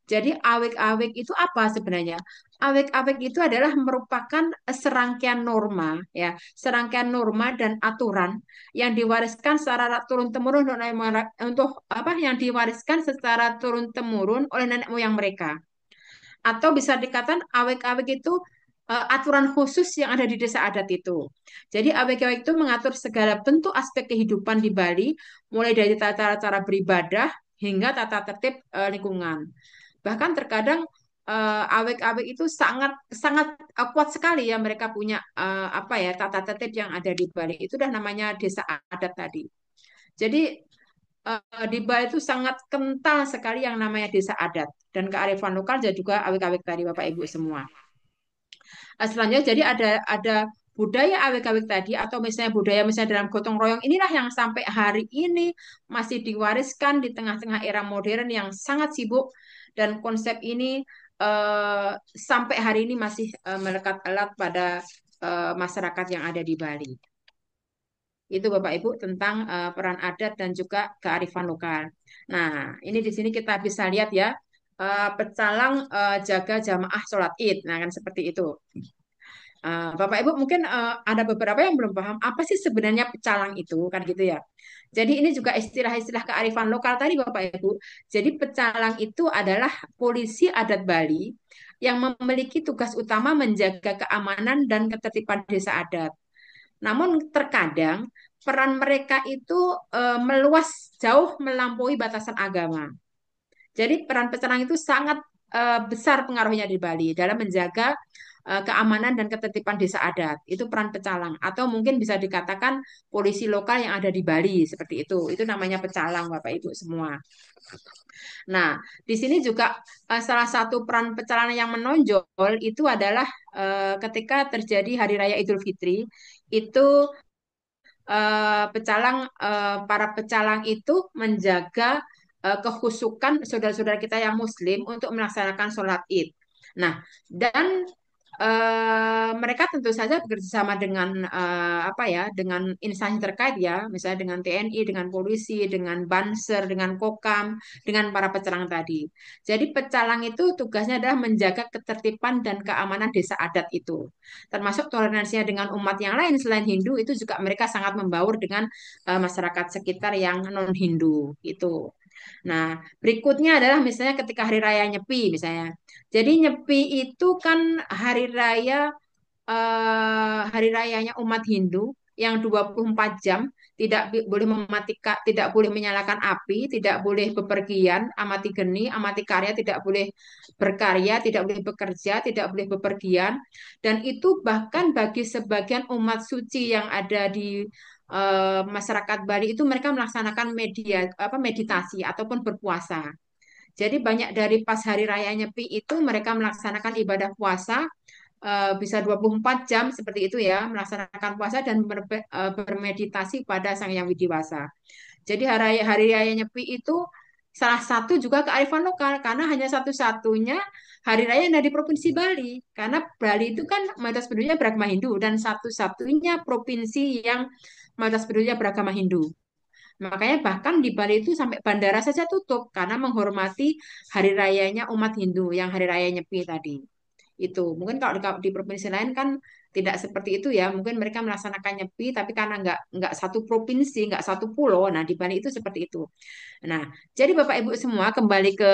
Jadi awek-awek itu apa sebenarnya? Awek-awek itu adalah merupakan serangkaian norma ya, serangkaian norma dan aturan yang diwariskan secara turun temurun untuk apa yang diwariskan secara turun temurun oleh nenek moyang mereka. Atau bisa dikatakan awek-awek itu aturan khusus yang ada di desa adat itu. Jadi awek-awek itu mengatur segala bentuk aspek kehidupan di Bali, mulai dari tata cara beribadah hingga tata tertib lingkungan. Bahkan terkadang awek-awek itu sangat sangat kuat sekali ya mereka punya apa ya tata tertib yang ada di Bali. Itu dah namanya desa adat tadi. Jadi di Bali itu sangat kental sekali yang namanya desa adat dan kearifan lokal dan juga awek-awek tadi Bapak Ibu semua. Selanjutnya jadi ada budaya awek-awek tadi atau misalnya budaya misalnya dalam gotong royong inilah yang sampai hari ini masih diwariskan di tengah-tengah era modern yang sangat sibuk dan konsep ini sampai hari ini masih melekat erat pada masyarakat yang ada di Bali. Itu Bapak Ibu tentang peran adat dan juga kearifan lokal. Nah, ini di sini kita bisa lihat ya pecalang jaga jamaah sholat Id. Nah, kan seperti itu. Bapak Ibu mungkin ada beberapa yang belum paham apa sih sebenarnya pecalang itu kan gitu ya. Jadi ini juga istilah-istilah kearifan lokal tadi Bapak Ibu. Jadi pecalang itu adalah polisi adat Bali yang memiliki tugas utama menjaga keamanan dan ketertiban desa adat. Namun terkadang peran mereka itu meluas jauh melampaui batasan agama. Jadi peran pecalang itu sangat besar pengaruhnya di Bali dalam menjaga keamanan dan ketertiban desa adat. Itu peran pecalang atau mungkin bisa dikatakan polisi lokal yang ada di Bali seperti itu. Itu namanya pecalang Bapak Ibu semua. Nah, di sini juga salah satu peran pecalang yang menonjol itu adalah ketika terjadi Hari Raya Idul Fitri, itu para pecalang itu menjaga khusukan saudara-saudara kita yang Muslim untuk melaksanakan sholat Id. Nah, dan mereka tentu saja bekerjasama dengan apa ya, dengan instansi terkait ya, misalnya dengan TNI, dengan polisi, dengan Banser, dengan Kokam, dengan para pecalang tadi. Jadi pecalang itu tugasnya adalah menjaga ketertiban dan keamanan desa adat itu, termasuk toleransinya dengan umat yang lain selain Hindu itu juga mereka sangat membaur dengan masyarakat sekitar yang non Hindu itu. Nah, berikutnya adalah misalnya ketika hari raya Nyepi misalnya. Jadi Nyepi itu kan hari rayanya umat Hindu yang 24 jam boleh mematikan, tidak boleh menyalakan api, tidak boleh bepergian, amati geni, amati karya, tidak boleh berkarya, tidak boleh bekerja, tidak boleh bepergian. Dan itu bahkan bagi sebagian umat suci yang ada di masyarakat Bali itu mereka melaksanakan meditasi ataupun berpuasa. Jadi banyak dari pas hari raya Nyepi itu mereka melaksanakan ibadah puasa bisa 24 jam seperti itu ya, melaksanakan puasa dan bermeditasi pada Sang Hyang Widi Wasa. Jadi hari raya Nyepi itu salah satu juga kearifan lokal karena hanya satu-satunya hari raya yang ada di Provinsi Bali. Karena Bali itu kan mayoritas penduduknya beragama Hindu dan satu-satunya provinsi yang mayoritas penduduknya beragama Hindu. Makanya bahkan di Bali itu sampai bandara saja tutup karena menghormati hari rayanya umat Hindu yang hari raya Nyepi tadi. Itu mungkin kalau di provinsi lain kan tidak seperti itu ya. Mungkin mereka melaksanakan Nyepi tapi karena nggak satu provinsi, nggak satu pulau. Nah, di Bali itu seperti itu. Nah, jadi Bapak Ibu semua kembali ke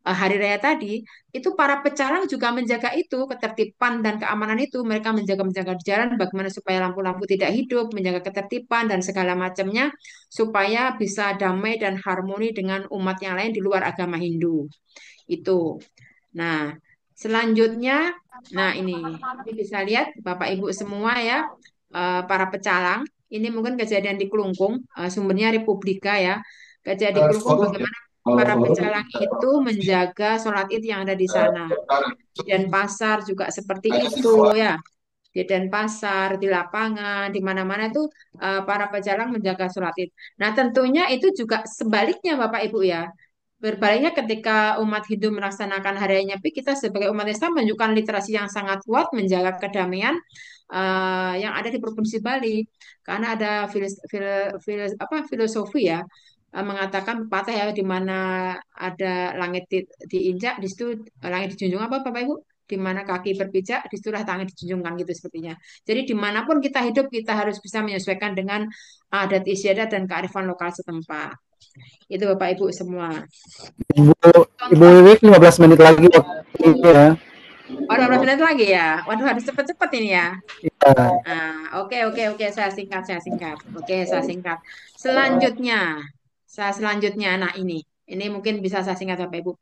hari raya tadi, itu para pecalang juga menjaga itu, ketertiban dan keamanan itu. Mereka menjaga-menjaga di jalan bagaimana supaya lampu-lampu tidak hidup, menjaga ketertiban dan segala macamnya supaya bisa damai dan harmoni dengan umat yang lain di luar agama Hindu. Itu. Nah, selanjutnya, nah ini bisa lihat Bapak Ibu semua ya, para pecalang. Ini mungkin kejadian di Kelungkung, sumbernya Republika ya. Kejadian di Kelungkung bagaimana para pecalang itu menjaga sholat Id yang ada di sana. Di Denpasar juga seperti itu ya. Di Denpasar, di lapangan, di mana-mana itu para pecalang menjaga sholat Id. Nah, tentunya itu juga sebaliknya Bapak Ibu ya. Berbaliknya ketika umat Hindu melaksanakan Hari Raya Nyepi, kita sebagai umat Islam menunjukkan literasi yang sangat kuat menjaga kedamaian yang ada di Provinsi Bali. Karena ada filosofi ya mengatakan pepatah ya di mana ada langit diinjak, di situ langit dijunjung apa Bapak Ibu? Di mana kaki berpijak, disitulah tangan dijunjungkan gitu sepertinya. Jadi dimanapun kita hidup, kita harus bisa menyesuaikan dengan adat istiadat dan kearifan lokal setempat. Itu Bapak Ibu semua. Ibu Ibu Wiwik 15 menit lagi waktu ini ya. Oh, 12 menit lagi ya. Waduh, harus cepet-cepet ini ya. Ya. Oke, saya singkat. Oke, saya singkat. Selanjutnya, nah ini mungkin bisa saya singkat Bapak Ibu.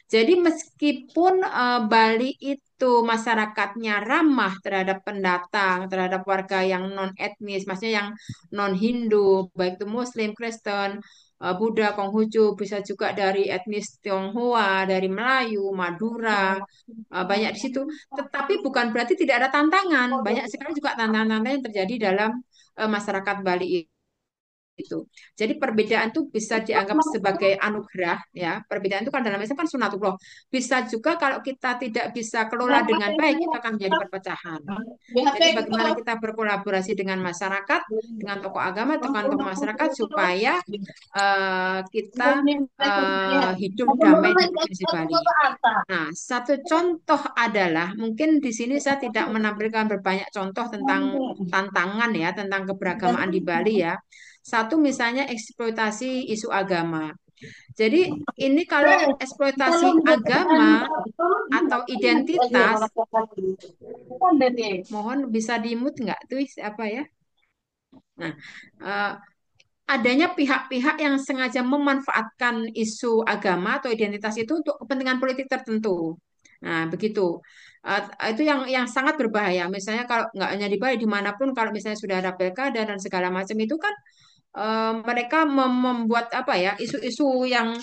Jadi meskipun Bali itu masyarakatnya ramah terhadap pendatang, terhadap warga yang non etnis, maksudnya yang non Hindu, baik itu Muslim, Kristen, Buddha, Konghucu, bisa juga dari etnis Tionghoa, dari Melayu, Madura, banyak di situ. Tetapi bukan berarti tidak ada tantangan. Banyak sekali juga tantangan-tantangan yang terjadi dalam masyarakat Bali itu. Jadi perbedaan itu bisa dianggap sebagai anugerah ya. Perbedaan itu kan dalam Islam kan sunatullah. Bisa juga kalau kita tidak bisa kelola dengan baik itu akan menjadi perpecahan. Jadi bagaimana kita berkolaborasi dengan masyarakat, dengan tokoh agama, tokoh masyarakat supaya kita hidup damai di Provinsi Bali. Nah, satu contoh adalah mungkin di sini saya tidak menampilkan berbanyak contoh tentang tantangan ya, tentang keberagamaan di Bali ya. Satu misalnya eksploitasi isu agama. Jadi ini kalau eksploitasi agama atau identitas, mohon bisa di-mute nggak tuh apa ya? Nah, eh, adanya pihak-pihak yang sengaja memanfaatkan isu agama atau identitas itu untuk kepentingan politik tertentu. Nah, begitu. Itu yang sangat berbahaya. Misalnya kalau nggak hanya di Bali, dimanapun kalau misalnya sudah ada pilkada dan segala macam itu kan mereka membuat apa ya isu-isu yang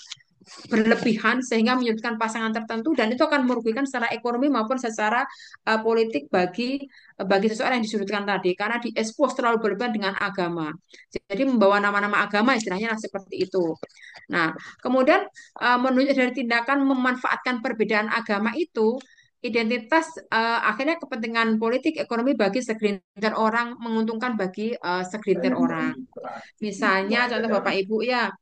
berlebihan sehingga menyudutkan pasangan tertentu dan itu akan merugikan secara ekonomi maupun secara politik bagi seseorang yang disudutkan tadi karena diekspos terlalu berlebihan dengan agama. Jadi membawa nama-nama agama istilahnya seperti itu. Nah, kemudian menunjuk dari tindakan memanfaatkan perbedaan agama identitas akhirnya kepentingan politik ekonomi bagi segelintir orang menguntungkan bagi segelintir orang. Misalnya contoh Bapak Ibu ya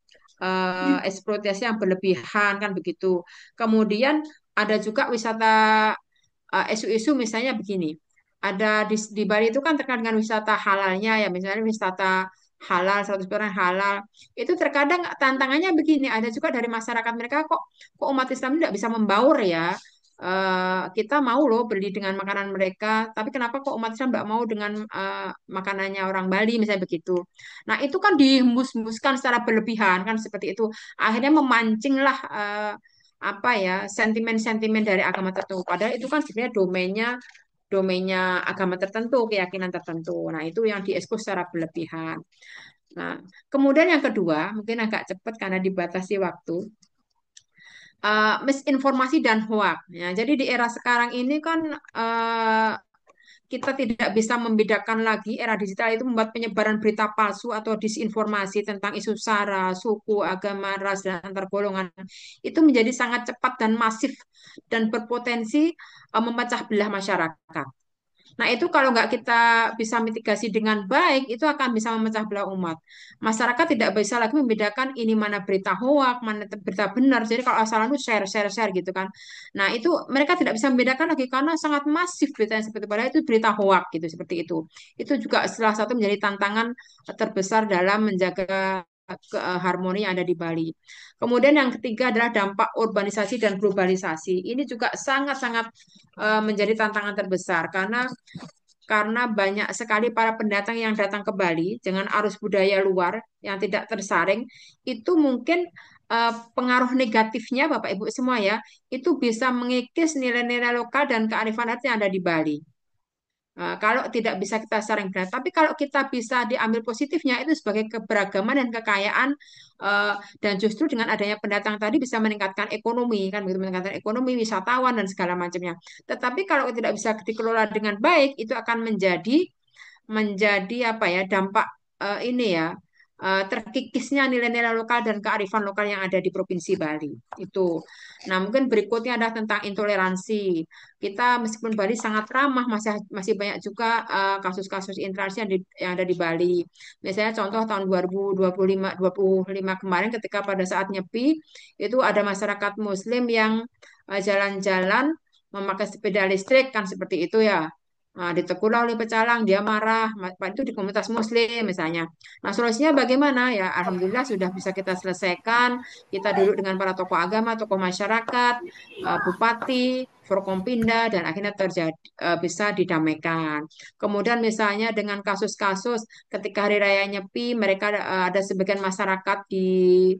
eksploitasi yang berlebihan kan begitu. Kemudian ada juga wisata isu-isu misalnya begini. Ada di Bali itu kan terkait dengan wisata halalnya ya, misalnya wisata halal 100% halal. Itu terkadang tantangannya begini, ada juga dari masyarakat mereka kok umat Islam tidak bisa membaur ya. Kita mau loh beli dengan makanan mereka, tapi kenapa kok umat Islam nggak mau dengan makanannya orang Bali misalnya begitu. Nah itu kan dihembus-hembuskan secara berlebihan kan seperti itu. Akhirnya memancinglah apa ya sentimen-sentimen dari agama tertentu. Padahal itu kan sebenarnya domainnya agama tertentu, keyakinan tertentu. Nah itu yang diekspos secara berlebihan. Nah kemudian yang kedua mungkin agak cepat karena dibatasi waktu misinformasi dan hoak. Ya, jadi di era sekarang ini kan kita tidak bisa membedakan lagi era digital itu membuat penyebaran berita palsu atau disinformasi tentang isu SARA, suku, agama, ras, dan antar golongan itu menjadi sangat cepat dan masif dan berpotensi memecah belah masyarakat. Nah, itu kalau nggak kita bisa mitigasi dengan baik, itu akan bisa memecah belah umat. Masyarakat tidak bisa lagi membedakan ini mana berita hoak, mana berita benar. Jadi kalau asalan itu share, share, share gitu kan. Nah, itu mereka tidak bisa membedakan lagi karena sangat masif berita yang seperti padahal itu berita hoak gitu, seperti itu. Itu juga salah satu menjadi tantangan terbesar dalam menjaga harmoni yang ada di Bali. Kemudian yang ketiga adalah dampak urbanisasi dan globalisasi. Ini juga sangat-sangat menjadi tantangan terbesar karena banyak sekali para pendatang yang datang ke Bali dengan arus budaya luar yang tidak tersaring, itu mungkin pengaruh negatifnya Bapak Ibu semua ya, itu bisa mengikis nilai-nilai lokal dan kearifan adat yang ada di Bali. Kalau tidak bisa kita saring benar, tapi kalau kita bisa diambil positifnya itu sebagai keberagaman dan kekayaan dan justru dengan adanya pendatang tadi bisa meningkatkan ekonomi kan begitu meningkatkan ekonomi wisatawan dan segala macamnya. Tetapi kalau tidak bisa dikelola dengan baik itu akan menjadi apa ya dampak ini ya terkikisnya nilai-nilai lokal dan kearifan lokal yang ada di Provinsi Bali itu. Nah, mungkin berikutnya adalah tentang intoleransi. Kita meskipun Bali sangat ramah masih masih banyak juga kasus-kasus intoleransi yang ada di Bali. Misalnya contoh tahun 2025 kemarin ketika pada saat Nyepi itu ada masyarakat Muslim yang jalan-jalan memakai sepeda listrik kan seperti itu ya. Nah, ditegurlah oleh pecalang, dia marah. Itu di komunitas Muslim misalnya. Nah, solusinya bagaimana? Ya, alhamdulillah sudah bisa kita selesaikan. Kita duduk dengan para tokoh agama, tokoh masyarakat, bupati, Forkompinda, dan akhirnya bisa didamaikan. Kemudian misalnya dengan kasus-kasus ketika Hari Raya Nyepi, mereka ada sebagian masyarakat di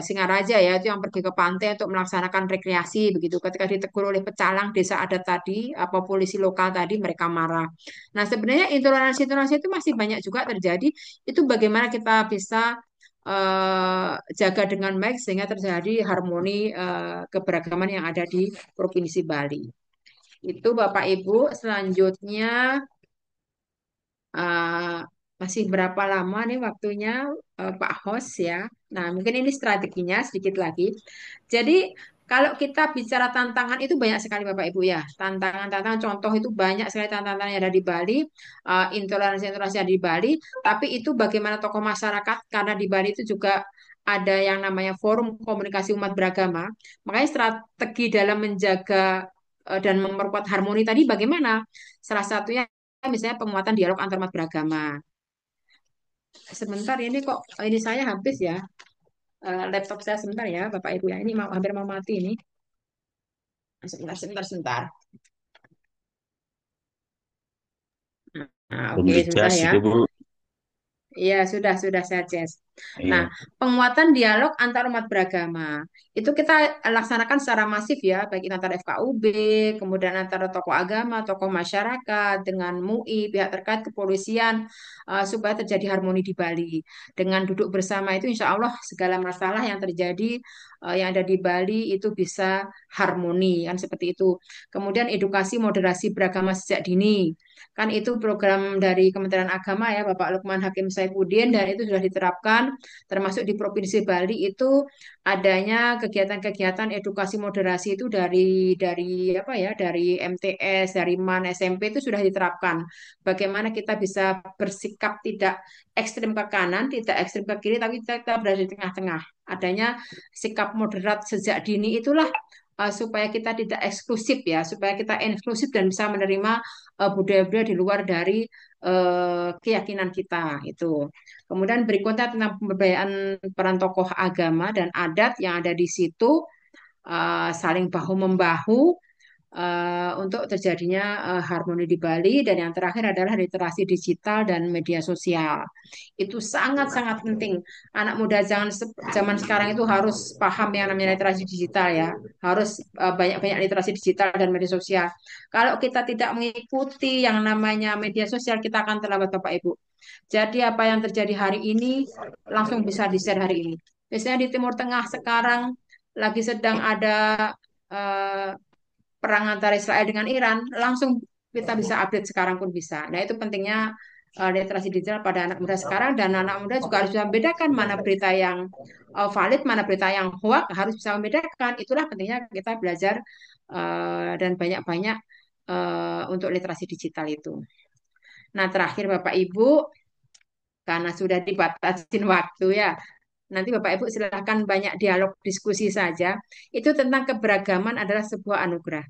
Singaraja ya itu yang pergi ke pantai untuk melaksanakan rekreasi begitu. Ketika ditegur oleh pecalang desa adat tadi, apa polisi lokal tadi mereka marah. Nah sebenarnya intoleransi-intoleransi itu masih banyak juga terjadi. Itu bagaimana kita bisa jaga dengan baik sehingga terjadi harmoni keberagaman yang ada di Provinsi Bali. Itu Bapak Ibu. Selanjutnya eh, masih berapa lama nih waktunya Pak Host ya? Nah, mungkin ini strateginya sedikit lagi. Jadi, kalau kita bicara tantangan itu banyak sekali Bapak Ibu ya. Tantangan-tantangan contoh itu banyak sekali tantangan yang ada di Bali, intoleransi-intoleransi yang ada di Bali. Tapi itu bagaimana tokoh masyarakat karena di Bali itu juga ada yang namanya forum komunikasi umat beragama. Makanya strategi dalam menjaga dan memperkuat harmoni tadi bagaimana? Salah satunya misalnya penguatan dialog antar umat beragama. Sebentar ini kok ini saya habis ya. Laptop saya sebentar ya Bapak Ibu ya. Ini hampir mau mati ini. Sebentar. Nah, Belum oke sudah dicas ya. itu Bu. Iya, sudah saya Jess. Nah, Iya. penguatan dialog antar umat beragama. Itu kita laksanakan secara masif ya, baik itu antara FKUB, kemudian antara tokoh agama, tokoh masyarakat, dengan MUI, pihak terkait, kepolisian, supaya terjadi harmoni di Bali. Dengan duduk bersama itu, insya Allah segala masalah yang terjadi, yang ada di Bali itu bisa harmoni, kan seperti itu. Kemudian edukasi moderasi beragama sejak dini. Kan itu program dari Kementerian Agama ya Bapak Lukman Hakim Saifuddin dan itu sudah diterapkan sampaikan, termasuk di Provinsi Bali itu adanya kegiatan-kegiatan edukasi moderasi itu dari apa ya, dari MTS, dari MAN, SMP itu sudah diterapkan. Bagaimana kita bisa bersikap tidak ekstrem ke kanan, tidak ekstrem ke kiri, tapi kita berada di tengah-tengah. Adanya sikap moderat sejak dini itulah supaya kita tidak eksklusif ya, supaya kita inklusif dan bisa menerima budaya-budaya di luar dari keyakinan kita itu. Kemudian berikutnya tentang pemberdayaan peran tokoh agama dan adat yang ada di situ, saling bahu membahu untuk terjadinya harmoni di Bali. Dan yang terakhir adalah literasi digital dan media sosial. Itu sangat-sangat penting. Anak muda zaman sekarang itu harus paham yang namanya literasi digital ya. Harus banyak-banyak literasi digital dan media sosial. Kalau kita tidak mengikuti yang namanya media sosial, kita akan terlambat Bapak Ibu. Jadi apa yang terjadi hari ini langsung bisa di-share hari ini. Biasanya di Timur Tengah sekarang lagi sedang ada eh, perang antara Israel dengan Iran, langsung kita bisa update sekarang pun bisa. Nah, itu pentingnya literasi digital pada anak muda sekarang, dan anak muda juga harus bisa membedakan mana berita yang valid, mana berita yang hoax, harus bisa membedakan. Itulah pentingnya kita belajar dan banyak-banyak untuk literasi digital itu. Nah, terakhir Bapak Ibu, karena sudah dibatasin waktu ya, nanti Bapak Ibu silahkan banyak dialog diskusi saja. Itu tentang keberagaman adalah sebuah anugerah.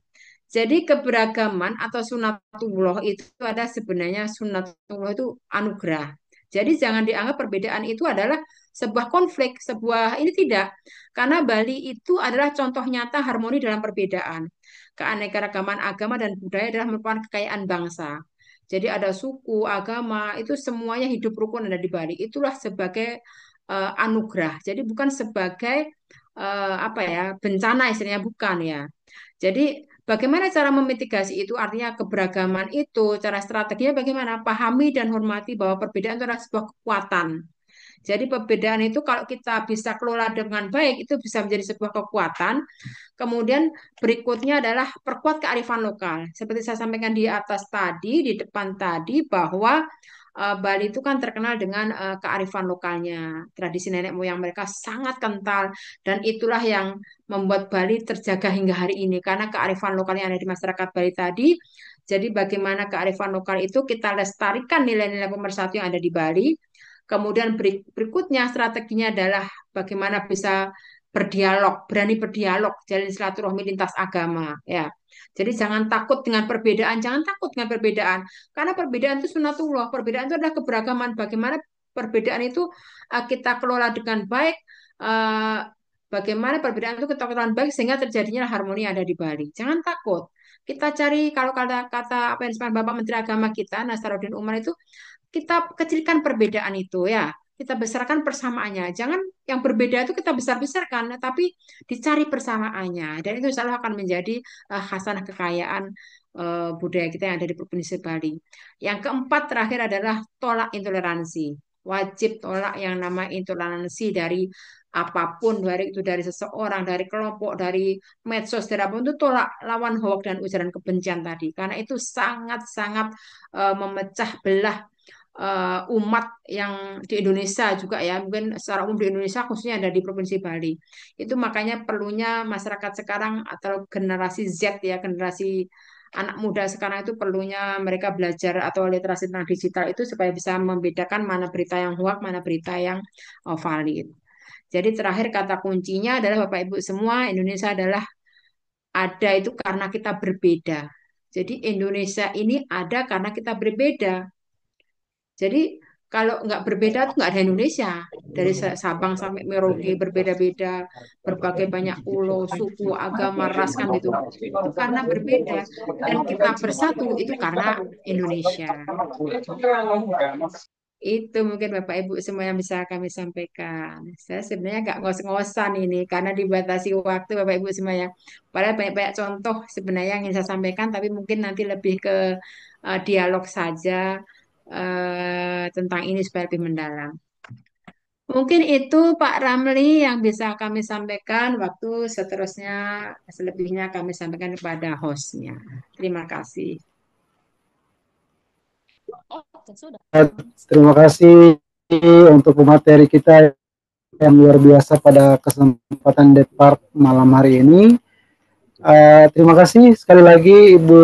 Jadi keberagaman atau sunatullah itu ada sebenarnya, sunatullah itu anugerah. Jadi jangan dianggap perbedaan itu adalah sebuah konflik, sebuah ini tidak. Karena Bali itu adalah contoh nyata harmoni dalam perbedaan. Keanekaragaman agama dan budaya adalah merupakan kekayaan bangsa. Jadi ada suku, agama, itu semuanya hidup rukun ada di Bali. Itulah sebagai anugerah. Jadi bukan sebagai apa ya, bencana istilahnya, bukan ya. Jadi bagaimana cara memitigasi itu? Artinya keberagaman itu, cara strateginya bagaimana? Pahami dan hormati bahwa perbedaan itu adalah sebuah kekuatan. Jadi perbedaan itu kalau kita bisa kelola dengan baik, itu bisa menjadi sebuah kekuatan. Kemudian berikutnya adalah perkuat kearifan lokal. Seperti saya sampaikan di atas tadi, di depan tadi, bahwa Bali itu kan terkenal dengan kearifan lokalnya. Tradisi nenek moyang mereka sangat kental, dan itulah yang membuat Bali terjaga hingga hari ini karena kearifan lokal yang ada di masyarakat Bali tadi. Jadi bagaimana kearifan lokal itu kita lestarikan nilai-nilai pemersatu yang ada di Bali. Kemudian berikutnya strateginya adalah bagaimana bisa berdialog, berani berdialog, jalin silaturahmi lintas agama ya. Jadi jangan takut dengan perbedaan, jangan takut dengan perbedaan. Karena perbedaan itu sunatullah, perbedaan itu adalah keberagaman. Bagaimana perbedaan itu kita kelola dengan baik, eh, bagaimana perbedaan itu kita kelola dengan baik sehingga terjadinya harmoni yang ada di Bali. Jangan takut. Kita cari, kalau kata apa yang disampaikan Bapak Menteri Agama kita, Nasaruddin Umar itu, kita kecilkan perbedaan itu ya. Kita besarkan persamaannya. Jangan yang berbeda itu kita besar-besarkan, tapi dicari persamaannya. Dan itu selalu akan menjadi khasanah kekayaan budaya kita yang ada di Provinsi Bali. Yang keempat terakhir adalah tolak intoleransi. Wajib tolak yang nama intoleransi dari apapun, dari itu dari seseorang, dari kelompok, dari medsos, dari apapun itu tolak, lawan hoak dan ujaran kebencian tadi. Karena itu sangat-sangat memecah belah umat yang di Indonesia juga ya, mungkin secara umum di Indonesia khususnya ada di Provinsi Bali. Itu makanya perlunya masyarakat sekarang atau generasi Z ya, generasi anak muda sekarang itu perlunya mereka belajar atau literasi tentang digital itu supaya bisa membedakan mana berita yang hoax, mana berita yang valid. Jadi terakhir kata kuncinya adalah Bapak Ibu semua, Indonesia adalah ada itu karena kita berbeda. Jadi Indonesia ini ada karena kita berbeda. Jadi kalau nggak berbeda tuh nggak ada Indonesia. Dari Sabang sampai Merauke berbeda-beda, berbagai banyak pulau, suku, agama, ras kan gitu. Itu karena berbeda, dan kita bersatu itu karena Indonesia. Itu mungkin Bapak Ibu semua yang bisa kami sampaikan. Saya sebenarnya nggak ngos-ngosan ini karena dibatasi waktu Bapak Ibu semua ya. Padahal banyak-banyak contoh sebenarnya yang ingin saya sampaikan, tapi mungkin nanti lebih ke dialog saja tentang ini supaya lebih mendalam. Mungkin itu Pak Ramli yang bisa kami sampaikan. Waktu seterusnya, selebihnya kami sampaikan kepada hostnya. Terima kasih. Terima kasih untuk materi kita yang luar biasa pada kesempatan Depart malam hari ini. Terima kasih sekali lagi Ibu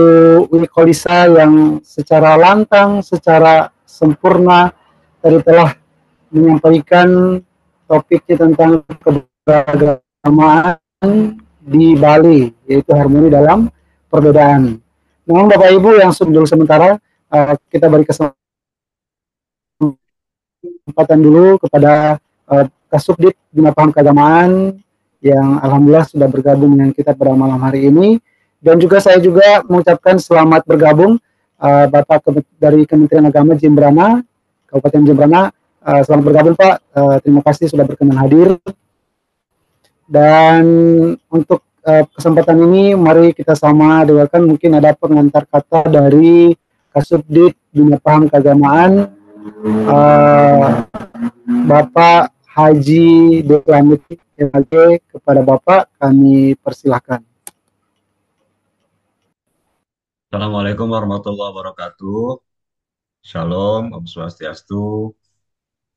Wikolisa yang secara lantang, secara sempurna tadi telah menyampaikan topiknya tentang keberagamaan di Bali, yaitu harmoni dalam perbedaan. Namun Bapak Ibu yang dulu sementara kita beri kesempatan dulu kepada Kasubdit Bina Paham Keagamaan yang alhamdulillah sudah bergabung dengan kita pada malam hari ini, dan juga saya juga mengucapkan selamat bergabung Bapak dari Kementerian Agama Jembrana, Kabupaten Jembrana. Selamat bergabung Pak, terima kasih sudah berkenan hadir. Dan untuk kesempatan ini mari kita sama dengarkan, mungkin ada pengantar kata dari Kasubdit Bina Paham Keagamaan, Bapak Haji Deklamit MAG. Kepada Bapak kami persilahkan. Assalamualaikum warahmatullahi wabarakatuh. Shalom, Om Swastiastu,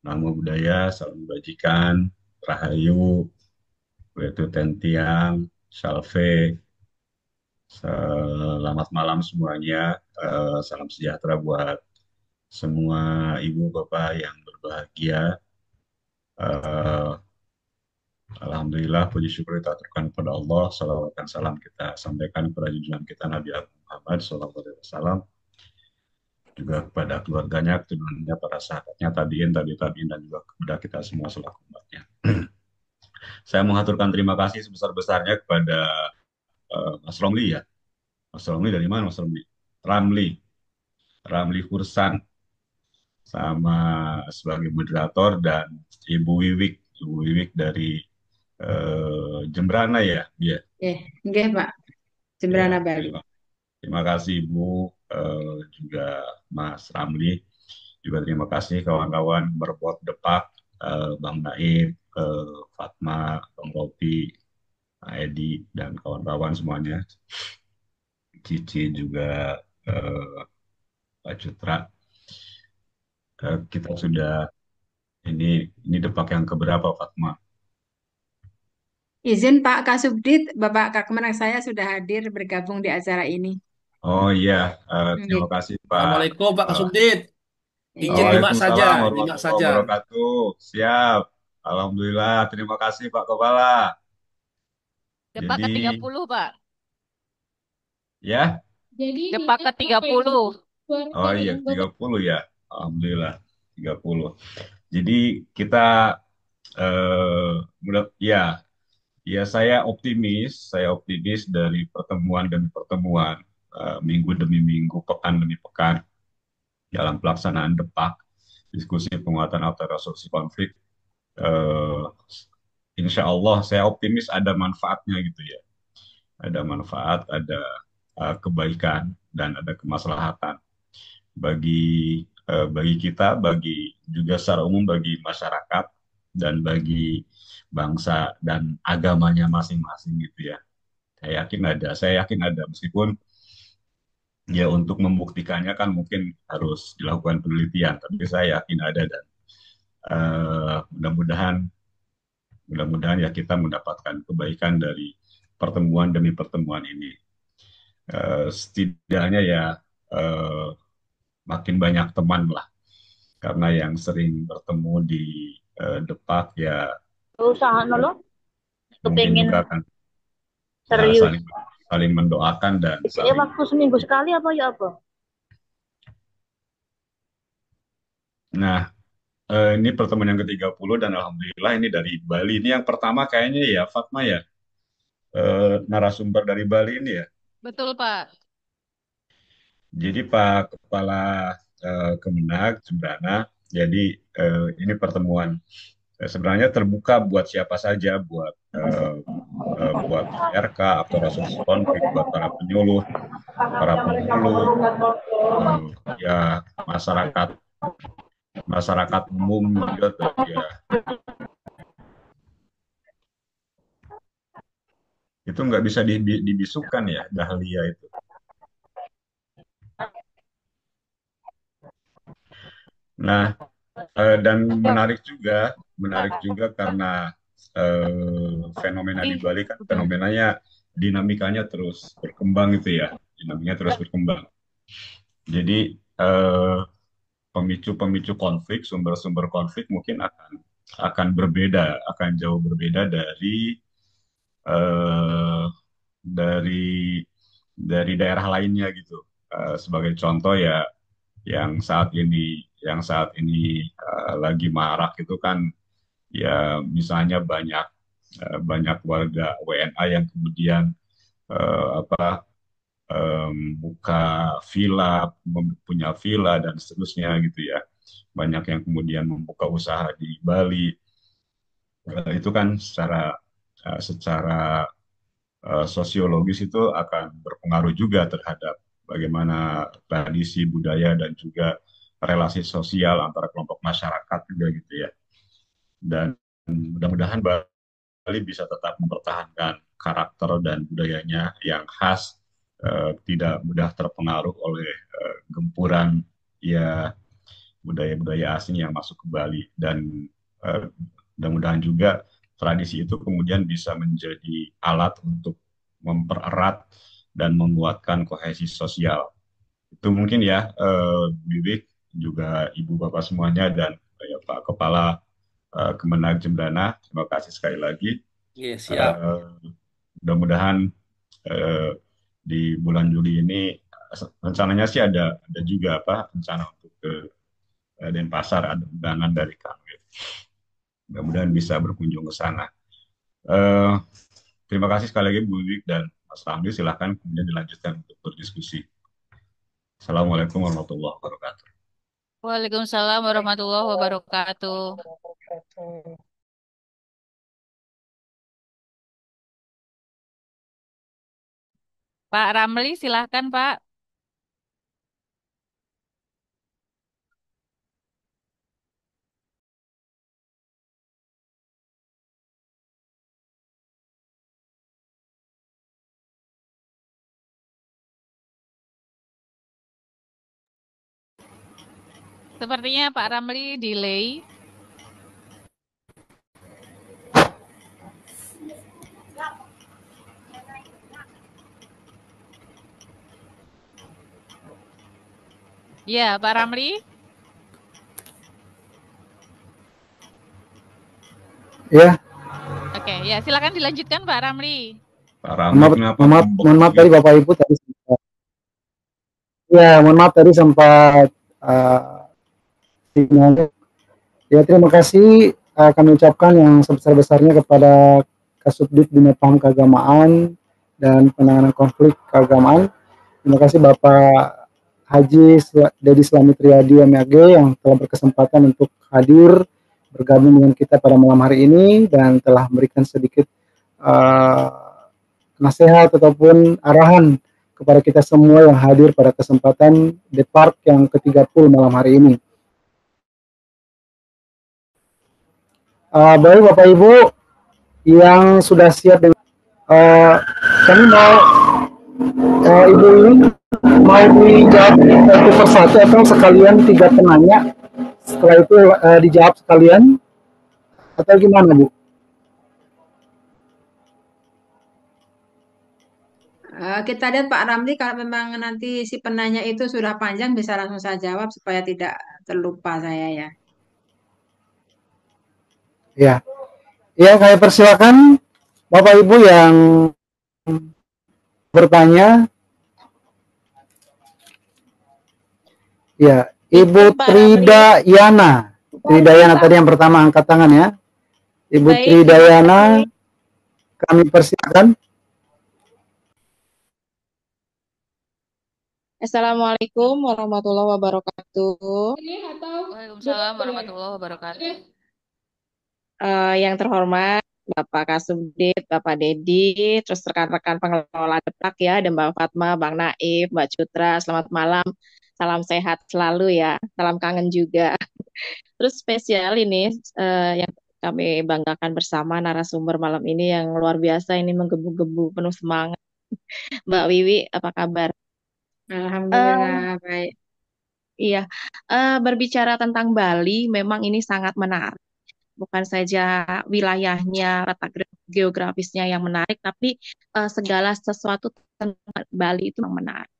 Namo Buddhaya, Salam Kebajikan, Rahayu, Wetu Tentiang, Salve. Selamat malam semuanya. Salam sejahtera buat semua ibu bapak yang berbahagia. Alhamdulillah, puji syukur kita aturkan kepada Allah. Salawat dan salam kita sampaikan kepada junjungan kita Nabi Muhammad SAW, juga kepada keluarganya, keturunannya, para sahabatnya, tabiin, dan juga kepada kita semua selaku umatnya. Saya mengaturkan terima kasih sebesar-besarnya kepada Mas Romli ya. Mas Romli dari mana Mas Romli? Ramli Fursan, sama sebagai moderator, dan Ibu Wiwik dari Jembrana ya. Nggih, Pak. Jembrana Bali. Terima kasih Ibu, juga Mas Ramli. Juga terima kasih kawan-kawan Berbot Depak, Bang Naib, Fatma, Bang Ropi, Edi, dan kawan-kawan semuanya. Cici juga, Pak Cutra. Kita sudah, ini Depak yang keberapa Fatma? Izin Pak Kasubdit, Bapak Kakmenang saya sudah hadir bergabung di acara ini. Oh iya, terima kasih Pak. Assalamualaikum Pak Kasubdit. Izin nyimak saja, nyimak saja. Wabarakatuh. Siap. Alhamdulillah, terima kasih Pak Kepala. Depak ke 30, Pak. Ya? Depak ke 30. Oh iya, 30 ya. Alhamdulillah, 30. Jadi kita ya saya optimis dari pertemuan demi pertemuan, minggu demi minggu, pekan demi pekan dalam pelaksanaan Depak, diskusi penguatan atau resolusi konflik. Insya Allah saya optimis ada manfaatnya gitu ya. Ada manfaat, ada kebaikan, dan ada kemaslahatan bagi kita, bagi juga secara umum, bagi masyarakat, dan bagi bangsa dan agamanya masing-masing gitu ya. Saya yakin ada, meskipun ya untuk membuktikannya kan mungkin harus dilakukan penelitian, tapi saya yakin ada, dan mudah-mudahan ya kita mendapatkan kebaikan dari pertemuan demi pertemuan ini. Setidaknya ya makin banyak teman lah, karena yang sering bertemu di Depak ya mungkin juga kan saling mendoakan dan waktu seminggu sekali apa ya apa? Nah, ini pertemuan yang ke-30, dan alhamdulillah ini dari Bali. Ini yang pertama kayaknya ya Fatma ya, narasumber dari Bali ini ya. Betul, Pak. Jadi Pak Kepala Kemenag Jembrana, jadi ini pertemuan sebenarnya terbuka buat siapa saja, buat RK atau resolusi konflik, buat para penyuluh, para penghulu, ya masyarakat umum juga ya. Itu nggak bisa dibisukan ya, Dahlia itu. Nah, Dan menarik juga karena fenomena di Bali kan fenomenanya dinamikanya terus berkembang gitu ya, dinamikanya terus berkembang. Jadi pemicu-pemicu konflik, sumber-sumber konflik mungkin akan berbeda, akan jauh berbeda eh, dari daerah lainnya gitu. Sebagai contoh ya, yang saat ini lagi marak itu kan ya misalnya banyak warga WNA yang kemudian apa buka villa, punya villa dan seterusnya gitu ya. Banyak yang kemudian membuka usaha di Bali. Itu kan secara sosiologis itu akan berpengaruh juga terhadap bagaimana tradisi budaya dan juga relasi sosial antara kelompok masyarakat juga gitu ya. Dan mudah-mudahan Bali bisa tetap mempertahankan karakter dan budayanya yang khas, tidak mudah terpengaruh oleh gempuran ya budaya-budaya asing yang masuk ke Bali. Dan eh, mudah-mudahan juga tradisi itu kemudian bisa menjadi alat untuk mempererat dan menguatkan kohesi sosial. Itu mungkin ya, Bibi, juga Ibu Bapak semuanya, dan ya, Pak Kepala Kemenag Jembrana. Terima kasih sekali lagi. Iya, siap. Mudah-mudahan eh, di bulan Juli ini rencananya sih ada juga rencana untuk ke Denpasar, ada undangan dari kami. Mudah-mudahan bisa berkunjung ke sana. Eh, Terima kasih sekali lagi Bu Wik dan Mas Ramli. Silahkan kemudian dilanjutkan untuk berdiskusi. Assalamualaikum warahmatullahi wabarakatuh. Waalaikumsalam warahmatullahi wabarakatuh. Pak Ramli, silahkan Pak. Sepertinya Pak Ramli delay. Ya, Pak Ramli. Ya, Oke, ya silakan dilanjutkan Pak Ramli. Pak Ramli, kenapa? mohon maaf tadi Bapak Ibu tadi sempat. Ya, mohon maaf tadi sempat sinyalnya. Ya, terima kasih kami ucapkan yang sebesar-besarnya kepada Kasubdit Bina Paham Keagamaan dan Penanganan Konflik Keagamaan. Terima kasih Bapak Haji Dedi Slamet Riyadi MAG yang telah berkesempatan untuk hadir bergabung dengan kita pada malam hari ini dan telah memberikan sedikit nasihat ataupun arahan kepada kita semua yang hadir pada kesempatan The Park yang ke-30 malam hari ini. Baik Bapak Ibu yang sudah siap dengan kami mau Ibu ini mau dijawab satu persatu atau sekalian 3 penanya setelah itu dijawab sekalian atau gimana Bu? Kita lihat Pak Ramli, kalau memang nanti si penanya itu sudah panjang bisa langsung saya jawab supaya tidak terlupa saya ya. Ya, ya saya persilakan Bapak Ibu yang bertanya. Ya, Ibu Tridayana. Tridayana tadi yang pertama angkat tangan ya. Ibu Tridayana, kami persilakan. Assalamualaikum warahmatullahi wabarakatuh. Waalaikumsalam warahmatullahi wabarakatuh. Yang terhormat Bapak Kasubdit, Bapak Dedi, terus rekan-rekan pengelola Depak ya, ada Mbak Fatma, Bang Naif, Mbak Cutra, selamat malam. Salam sehat selalu ya, salam kangen juga. Terus spesial ini yang kami banggakan bersama narasumber malam ini yang luar biasa, ini menggebu-gebu, penuh semangat. Mbak Wiwi, apa kabar? Alhamdulillah baik. Iya, berbicara tentang Bali, memang ini sangat menarik. Bukan saja wilayahnya, letak geografisnya yang menarik, tapi segala sesuatu tentang Bali itu memang menarik.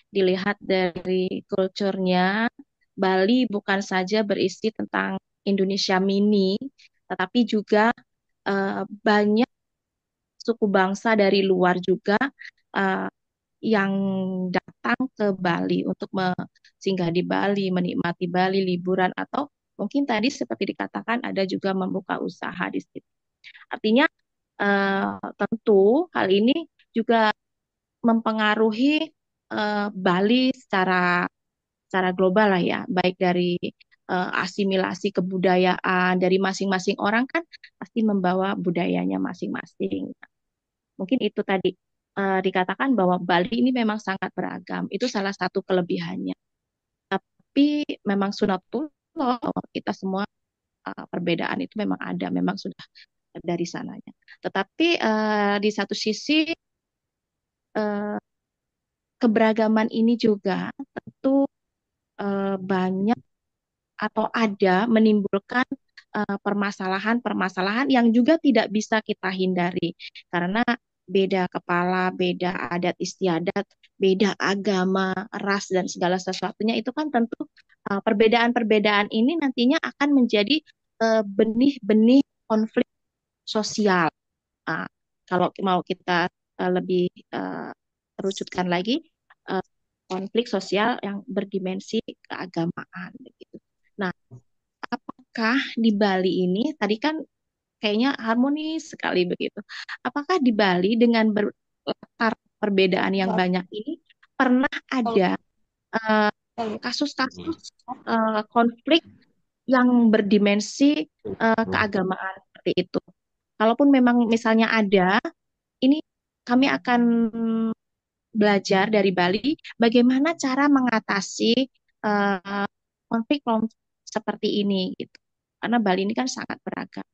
Dilihat dari kulturnya, Bali bukan saja berisi tentang Indonesia mini, tetapi juga banyak suku bangsa dari luar juga eh, yang datang ke Bali untuk singgah di Bali, menikmati Bali, liburan, atau mungkin tadi seperti dikatakan ada juga membuka usaha di situ. Artinya tentu hal ini juga mempengaruhi Bali secara global lah ya, baik dari asimilasi kebudayaan dari masing-masing orang kan pasti membawa budayanya masing-masing. Mungkin itu tadi dikatakan bahwa Bali ini memang sangat beragam. Itu salah satu kelebihannya. Tapi memang sunatullah bahwa kita semua perbedaan itu memang ada, memang sudah dari sananya. Tetapi di satu sisi eh, keberagaman ini juga tentu banyak atau ada menimbulkan permasalahan-permasalahan yang juga tidak bisa kita hindari karena beda kepala, beda adat istiadat, beda agama, ras dan segala sesuatunya itu kan tentu perbedaan-perbedaan ini nantinya akan menjadi benih-benih konflik sosial. Nah, kalau mau kita lebih uh, terucutkan lagi uh, konflik sosial yang berdimensi keagamaan begitu. Nah, apakah di Bali ini tadi kan kayaknya harmonis sekali begitu. Apakah di Bali dengan berlatar perbedaan yang banyak ini pernah ada eh, kasus-kasus konflik yang berdimensi keagamaan seperti itu? Kalaupun memang misalnya ada, ini kami akan belajar dari Bali bagaimana cara mengatasi konflik-konflik seperti ini gitu. Karena Bali ini kan sangat beragam.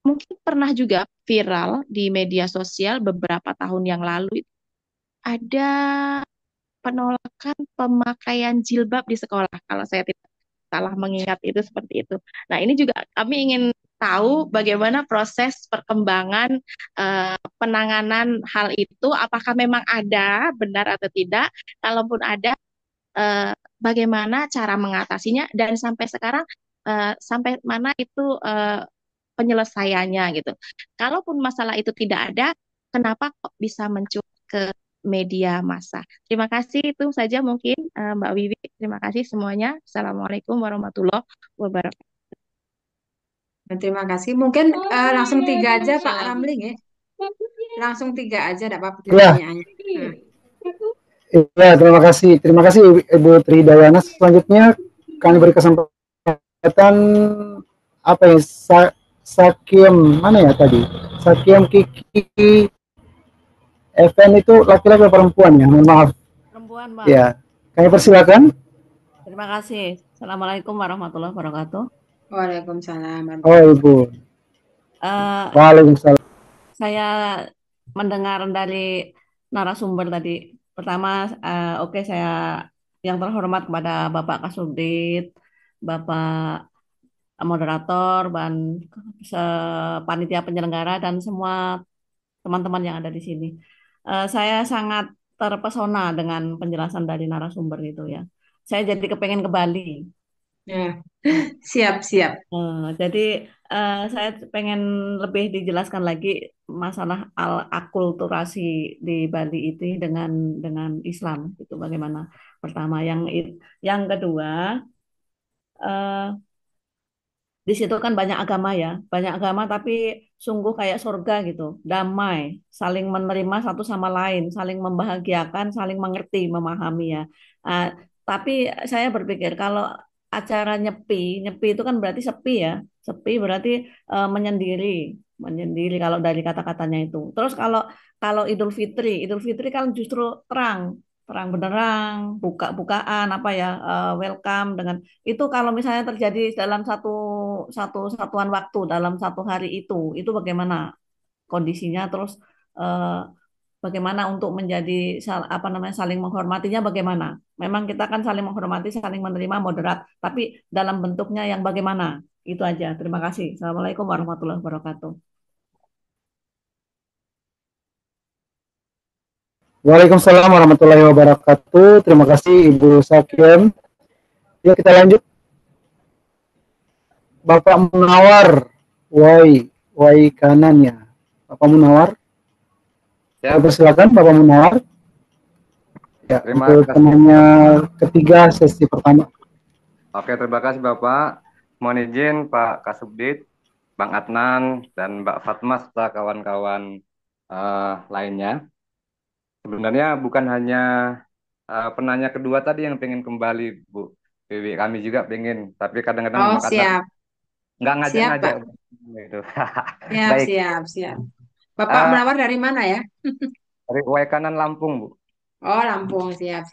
Mungkin pernah juga viral di media sosial beberapa tahun yang lalu itu ada penolakan pemakaian jilbab di sekolah kalau saya tidak salah mengingat itu seperti itu. Nah, ini juga kami ingin tahu bagaimana proses perkembangan penanganan hal itu, apakah memang ada benar atau tidak, kalaupun ada bagaimana cara mengatasinya dan sampai sekarang sampai mana itu penyelesaiannya gitu. Kalaupun masalah itu tidak ada, kenapa kok bisa mencuat ke media massa? Terima kasih itu saja mungkin Mbak Wiwi. Terima kasih semuanya. Assalamualaikum warahmatullahi wabarakatuh. Terima kasih. Mungkin langsung tiga aja Pak Ramling ya. Langsung tiga aja, tidak apa-apa pertanyaannya. Ya, terima kasih Ibu Tridayana. Selanjutnya kami beri kesempatan apa ya, Sakiem mana ya tadi? Sakiem Kiki FN itu laki-laki atau perempuan ya? Mohon maaf. Perempuan, Mbak. Ya, kami persilakan. Terima kasih. Assalamualaikum warahmatullahi wabarakatuh. Waalaikumsalam. Oh, Ibu. Waalaikumsalam. Saya mendengar dari narasumber tadi. Pertama, oke, saya yang terhormat kepada Bapak Kasubdit, Bapak moderator, dan panitia penyelenggara, dan semua teman-teman yang ada di sini. Saya sangat terpesona dengan penjelasan dari narasumber itu ya. Saya jadi kepengen ke Bali. Ya, siap. Jadi saya pengen lebih dijelaskan lagi masalah akulturasi di Bali itu dengan Islam itu bagaimana. Pertama, yang kedua, di situ kan banyak agama ya, banyak agama tapi sungguh kayak surga gitu, damai, saling menerima satu sama lain, saling membahagiakan, saling mengerti, memahami ya. Ah, tapi saya berpikir kalau acara nyepi, nyepi itu kan berarti sepi ya, sepi berarti menyendiri, menyendiri kalau dari kata-katanya itu. Terus kalau kalau Idul Fitri kan justru terang, terang benderang, buka-bukaan apa ya, welcome dengan itu kalau misalnya terjadi dalam satu satu satuan waktu dalam satu hari itu bagaimana kondisinya terus eh, bagaimana untuk menjadi apa namanya saling menghormatinya bagaimana? Memang kita kan saling menghormati, saling menerima moderat, tapi dalam bentuknya yang bagaimana? Itu aja. Terima kasih. Assalamualaikum warahmatullahi wabarakatuh. Waalaikumsalam warahmatullahi wabarakatuh. Terima kasih Ibu Sakiem. Ya, kita lanjut. Bapak Munawar, wai kanan ya. Bapak Munawar. Ya. Persilakan Bapak Munawar. Ya, Terima untuk kasih. temannya ketiga sesi pertama. Oke, terima kasih Bapak. Mohon izin Pak Kasubdit, Bang Adnan, dan Mbak Fatma serta kawan-kawan lainnya. Sebenarnya bukan hanya penanya kedua tadi yang pengen kembali, Bu Wiwi. Kami juga pengen, tapi kadang-kadang Oh, Bang Adnan siap. nggak Siap, ngajak-ngajak. Pak. Gitu. Siap, Baik, siap. Bapak Munawar dari mana ya? dari Waikanan Lampung, Bu. Oh, Lampung. Siap.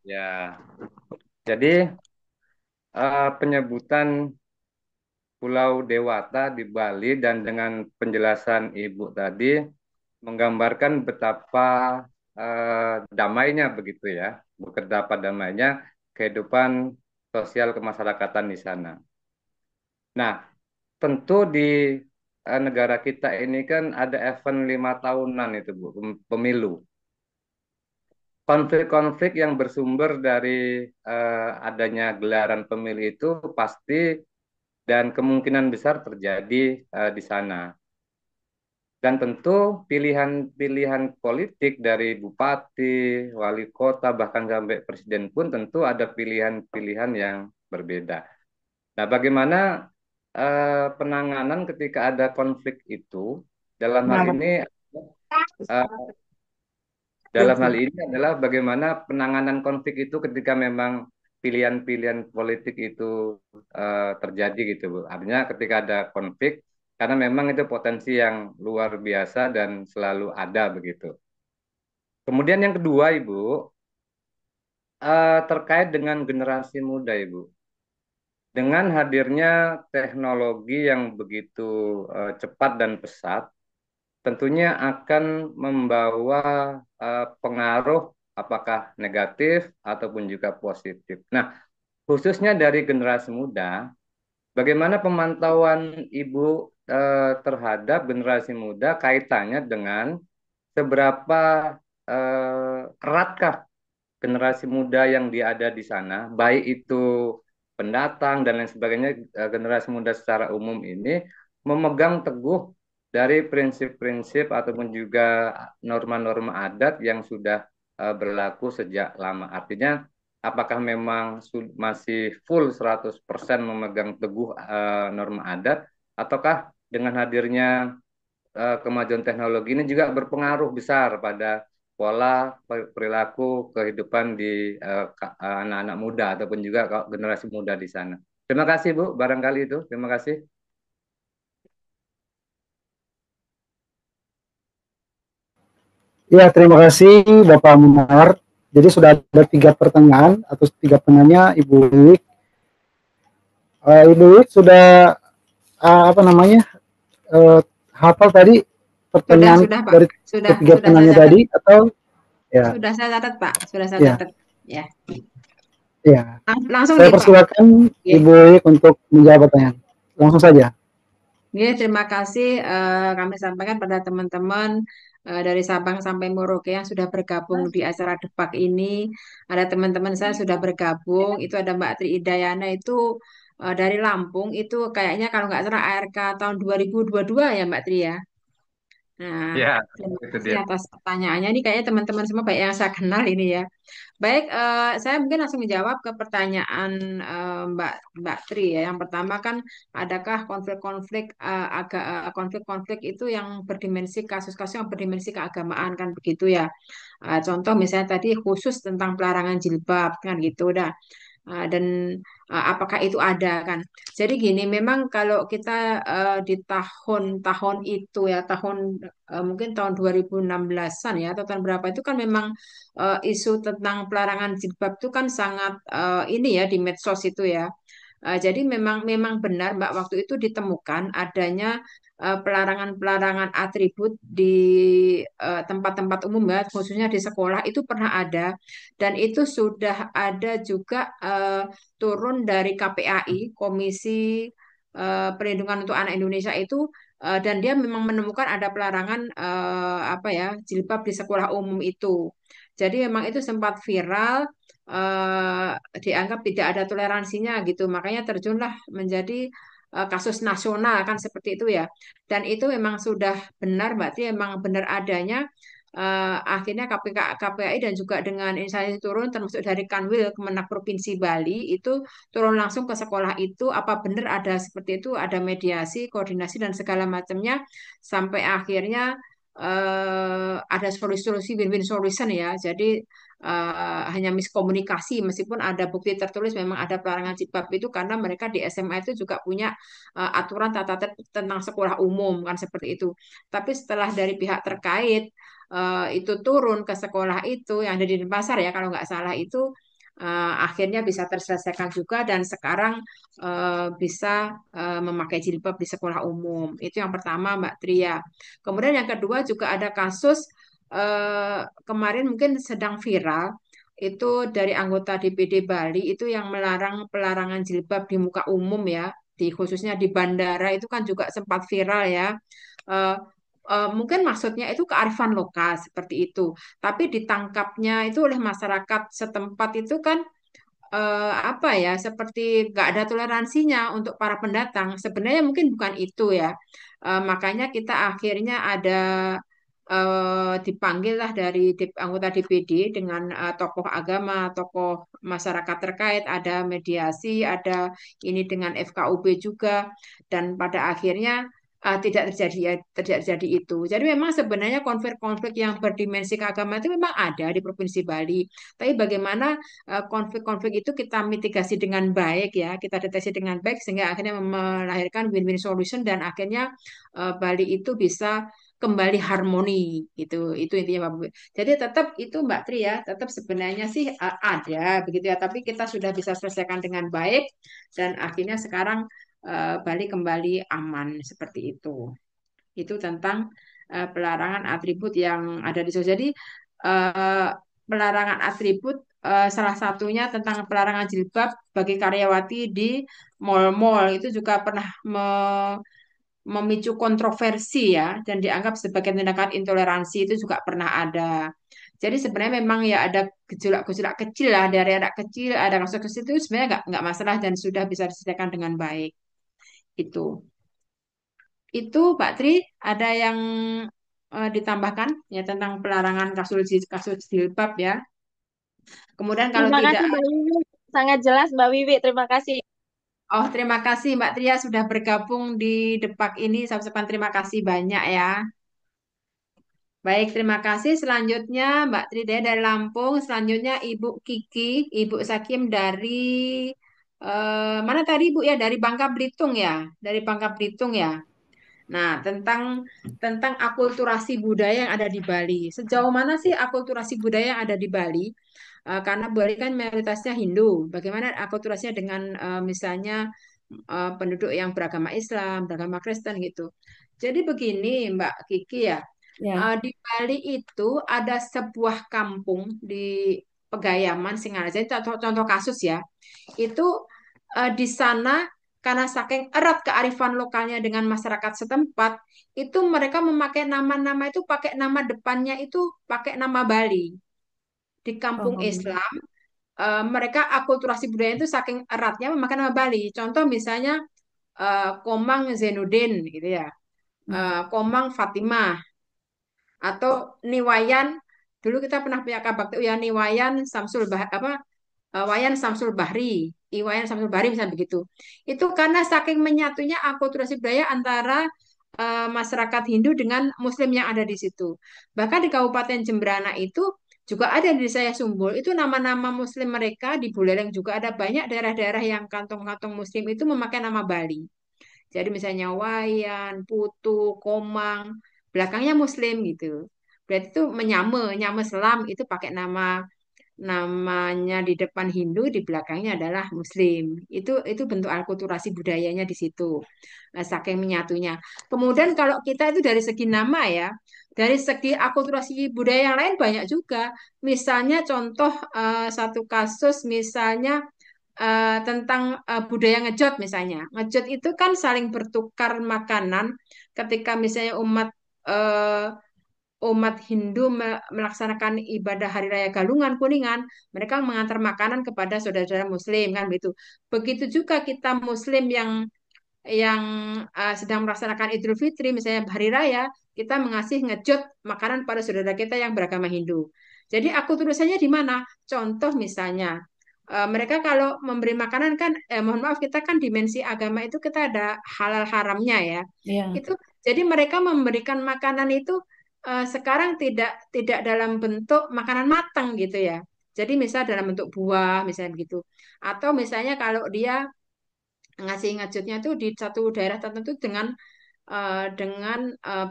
Ya, jadi penyebutan Pulau Dewata di Bali dan dengan penjelasan Ibu tadi menggambarkan betapa damainya begitu ya, betapa damainya kehidupan sosial kemasyarakatan di sana. Nah, tentu di negara kita ini kan ada event 5 tahunan itu Bu, pemilu. Konflik-konflik yang bersumber dari adanya gelaran pemilu itu pasti dan kemungkinan besar terjadi di sana. Dan tentu pilihan-pilihan politik dari bupati, wali kota, bahkan sampai presiden pun tentu ada pilihan-pilihan yang berbeda. Nah, bagaimana penanganan ketika ada konflik itu? Dalam hal ini adalah bagaimana penanganan konflik itu ketika memang pilihan-pilihan politik itu terjadi gitu, Bu. Artinya ketika ada konflik, karena memang itu potensi yang luar biasa dan selalu ada begitu. Kemudian yang kedua, Ibu, terkait dengan generasi muda, Ibu. Dengan hadirnya teknologi yang begitu cepat dan pesat, tentunya akan membawa pengaruh apakah negatif ataupun juga positif. Nah, khususnya dari generasi muda, bagaimana pemantauan Ibu terhadap generasi muda kaitannya dengan seberapa eratkah generasi muda yang ada di sana, baik itu pendatang dan lain sebagainya, generasi muda secara umum ini memegang teguh dari prinsip-prinsip ataupun juga norma-norma adat yang sudah berlaku sejak lama. Artinya apakah memang masih full 100% memegang teguh norma adat, ataukah dengan hadirnya kemajuan teknologi ini juga berpengaruh besar pada pola perilaku kehidupan di anak-anak muda ataupun juga generasi muda di sana. Terima kasih Bu, barangkali itu. Terima kasih. Ya, terima kasih Bapak Munawar. Jadi sudah ada 3 pertanyaan atau 3 penanya Ibu Wiwik. Ibu Wiwik sudah apa namanya hafal tadi pertanyaan sudah, Pak. dari ketiga penanya tadi atau ya? Sudah saya catat, Pak. Sudah saya Ya. catat. Ya. Ya. Langsung saya nih, persilakan Pak. Ibu Wiwik untuk menjawab pertanyaan. Langsung saja. Ya, terima kasih kami sampaikan pada teman-teman dari Sabang sampai Merauke yang sudah bergabung di acara debat ini. Ada teman-teman saya sudah bergabung, itu ada Mbak Tri Idayana itu dari Lampung, itu kayaknya kalau nggak salah ARK tahun 2022 ya Mbak Tri ya. Nah, Ya, terima itu kasih dia. atas pertanyaannya. Ini kayaknya teman-teman semua baik yang saya kenal ini ya. Baik, saya mungkin langsung menjawab ke pertanyaan Mbak Tri ya. Yang pertama kan, adakah konflik-konflik itu yang berdimensi kasus-kasus yang berdimensi keagamaan kan begitu ya. Contoh misalnya tadi khusus tentang pelarangan jilbab kan gitu dah. Dan apakah itu ada kan? Jadi gini, memang kalau kita di tahun-tahun itu ya, mungkin tahun 2016-an ya atau tahun berapa itu kan memang isu tentang pelarangan jilbab itu kan sangat ini ya di medsos itu ya. Jadi memang memang benar Mbak waktu itu ditemukan adanya pelarangan-pelarangan atribut di tempat-tempat umum ya, khususnya di sekolah itu pernah ada dan itu sudah ada juga turun dari KPAI, Komisi Perlindungan untuk Anak Indonesia itu dan dia memang menemukan ada pelarangan apa ya jilbab di sekolah umum itu. Jadi memang itu sempat viral, eh, dianggap tidak ada toleransinya gitu. Makanya terjunlah menjadi kasus nasional kan seperti itu ya. Dan itu memang sudah benar, berarti memang benar adanya. Akhirnya KPAI dan juga dengan instansi turun termasuk dari Kanwil Kemenak Provinsi Bali itu turun langsung ke sekolah itu apa benar ada seperti itu ada mediasi koordinasi dan segala macamnya sampai akhirnya ada solusi-solusi win-win solution ya. Jadi hanya miskomunikasi meskipun ada bukti tertulis memang ada pelarangan jilbab itu karena mereka di SMA itu juga punya aturan tata tertib tentang sekolah umum kan seperti itu. Tapi setelah dari pihak terkait itu turun ke sekolah itu yang ada di Denpasar ya kalau nggak salah itu akhirnya bisa terselesaikan juga dan sekarang bisa memakai jilbab di sekolah umum. Itu yang pertama Mbak Tria. Kemudian yang kedua juga ada kasus kemarin mungkin sedang viral itu dari anggota DPD Bali itu yang melarang pelarangan jilbab di muka umum ya, di khususnya di bandara itu kan juga sempat viral ya. Eh, Mungkin maksudnya itu kearifan lokal seperti itu, tapi ditangkapnya itu oleh masyarakat setempat itu kan apa ya seperti nggak ada toleransinya untuk para pendatang. Sebenarnya mungkin bukan itu ya. Makanya kita akhirnya ada dipanggil lah dari anggota DPD dengan tokoh agama, tokoh masyarakat terkait, ada mediasi, ada ini dengan FKUB juga, dan pada akhirnya tidak terjadi ya, tidak terjadi itu. Jadi memang sebenarnya konflik-konflik yang berdimensi keagamaan itu memang ada di Provinsi Bali. Tapi bagaimana konflik-konflik itu kita mitigasi dengan baik ya, kita deteksi dengan baik sehingga akhirnya melahirkan win-win solution dan akhirnya Bali itu bisa kembali harmoni gitu. Itu intinya Mbak Bu. Jadi tetap itu Mbak Tri ya, tetap sebenarnya sih ada begitu ya, tapi kita sudah bisa selesaikan dengan baik dan akhirnya sekarang Bali kembali aman seperti itu. Itu tentang pelarangan atribut yang ada di sosial. Jadi eh, pelarangan atribut salah satunya tentang pelarangan jilbab bagi karyawati di mall-mall itu juga pernah memicu kontroversi ya dan dianggap sebagai tindakan intoleransi itu juga pernah ada. Jadi sebenarnya memang ya ada gejolak-gejolak kecil lah dari anak kecil, ada kasus kecil itu sebenarnya nggak masalah dan sudah bisa diselesaikan dengan baik. Itu. Itu Pak Tri ada yang ditambahkan ya tentang pelarangan kasus jilbab ya. Kemudian kalau Terima tidak kasih Mbak Wiwi. Sangat jelas Mbak Wiwi. Terima kasih. Oh, terima kasih Mbak Tria sudah bergabung di Depak ini. Sama-sama terima kasih banyak ya. Baik, terima kasih. Selanjutnya Mbak Tridaya dari Lampung. Selanjutnya Ibu Kiki, Ibu Sakim dari mana tadi Ibu ya? Dari Bangka Belitung ya? Dari Bangka Belitung ya. Nah, tentang akulturasi budaya yang ada di Bali. Sejauh mana sih akulturasi budaya yang ada di Bali? Karena Bali kan mayoritasnya Hindu. Bagaimana akulturasinya dengan misalnya penduduk yang beragama Islam, beragama Kristen gitu. Jadi begini, Mbak Kiki ya. Ya. Di Bali itu ada sebuah kampung di Pegayaman, Singaraja. Ini contoh kasus ya. Itu di sana karena saking erat kearifan lokalnya dengan masyarakat setempat, itu mereka memakai nama-nama itu pakai nama depannya itu pakai nama Bali. Di kampung Oh, Islam, mereka akulturasi budaya itu saking eratnya memakai nama Bali. Contoh misalnya Komang Zainuddin gitu ya. Komang Fatimah atau Niwayan dulu kita pernah punya kabar tuh ya Niwayan Samsul apa Wayan Samsul Bahri, Iwayan Samsul Bahri misalnya begitu. Itu karena saking menyatunya akulturasi budaya antara masyarakat Hindu dengan Muslim yang ada di situ. Bahkan di Kabupaten Jembrana itu juga ada di saya Sumbul. Itu nama-nama Muslim mereka di Buleleng juga ada banyak daerah-daerah yang kantong-kantong Muslim itu memakai nama Bali. Jadi misalnya Wayan, Putu, Komang, belakangnya Muslim gitu. Berarti itu nyame Selam itu pakai nama namanya di depan Hindu, di belakangnya adalah Muslim. Itu bentuk akulturasi budayanya di situ. Saking menyatunya. Kemudian kalau kita itu dari segi nama ya, dari segi akulturasi budaya yang lain banyak juga. Misalnya contoh satu kasus misalnya tentang budaya ngejot misalnya. Ngejot itu kan saling bertukar makanan ketika misalnya eh, umat Hindu melaksanakan ibadah Hari Raya Galungan Kuningan, mereka mengantar makanan kepada saudara-saudara Muslim kan begitu. Begitu juga kita Muslim yang sedang melaksanakan Idul Fitri, misalnya hari raya, kita mengasih ngejot makanan pada saudara kita yang beragama Hindu. Jadi aku tulisannya di mana? Contoh misalnya, mereka kalau memberi makanan kan, mohon maaf kita kan dimensi agama itu kita ada halal haramnya ya. Iya. Itu jadi mereka memberikan makanan itu sekarang tidak dalam bentuk makanan matang gitu ya. Jadi misal dalam bentuk buah misalnya begitu. Atau misalnya kalau dia ngasih ngajutnya tuh di satu daerah tertentu dengan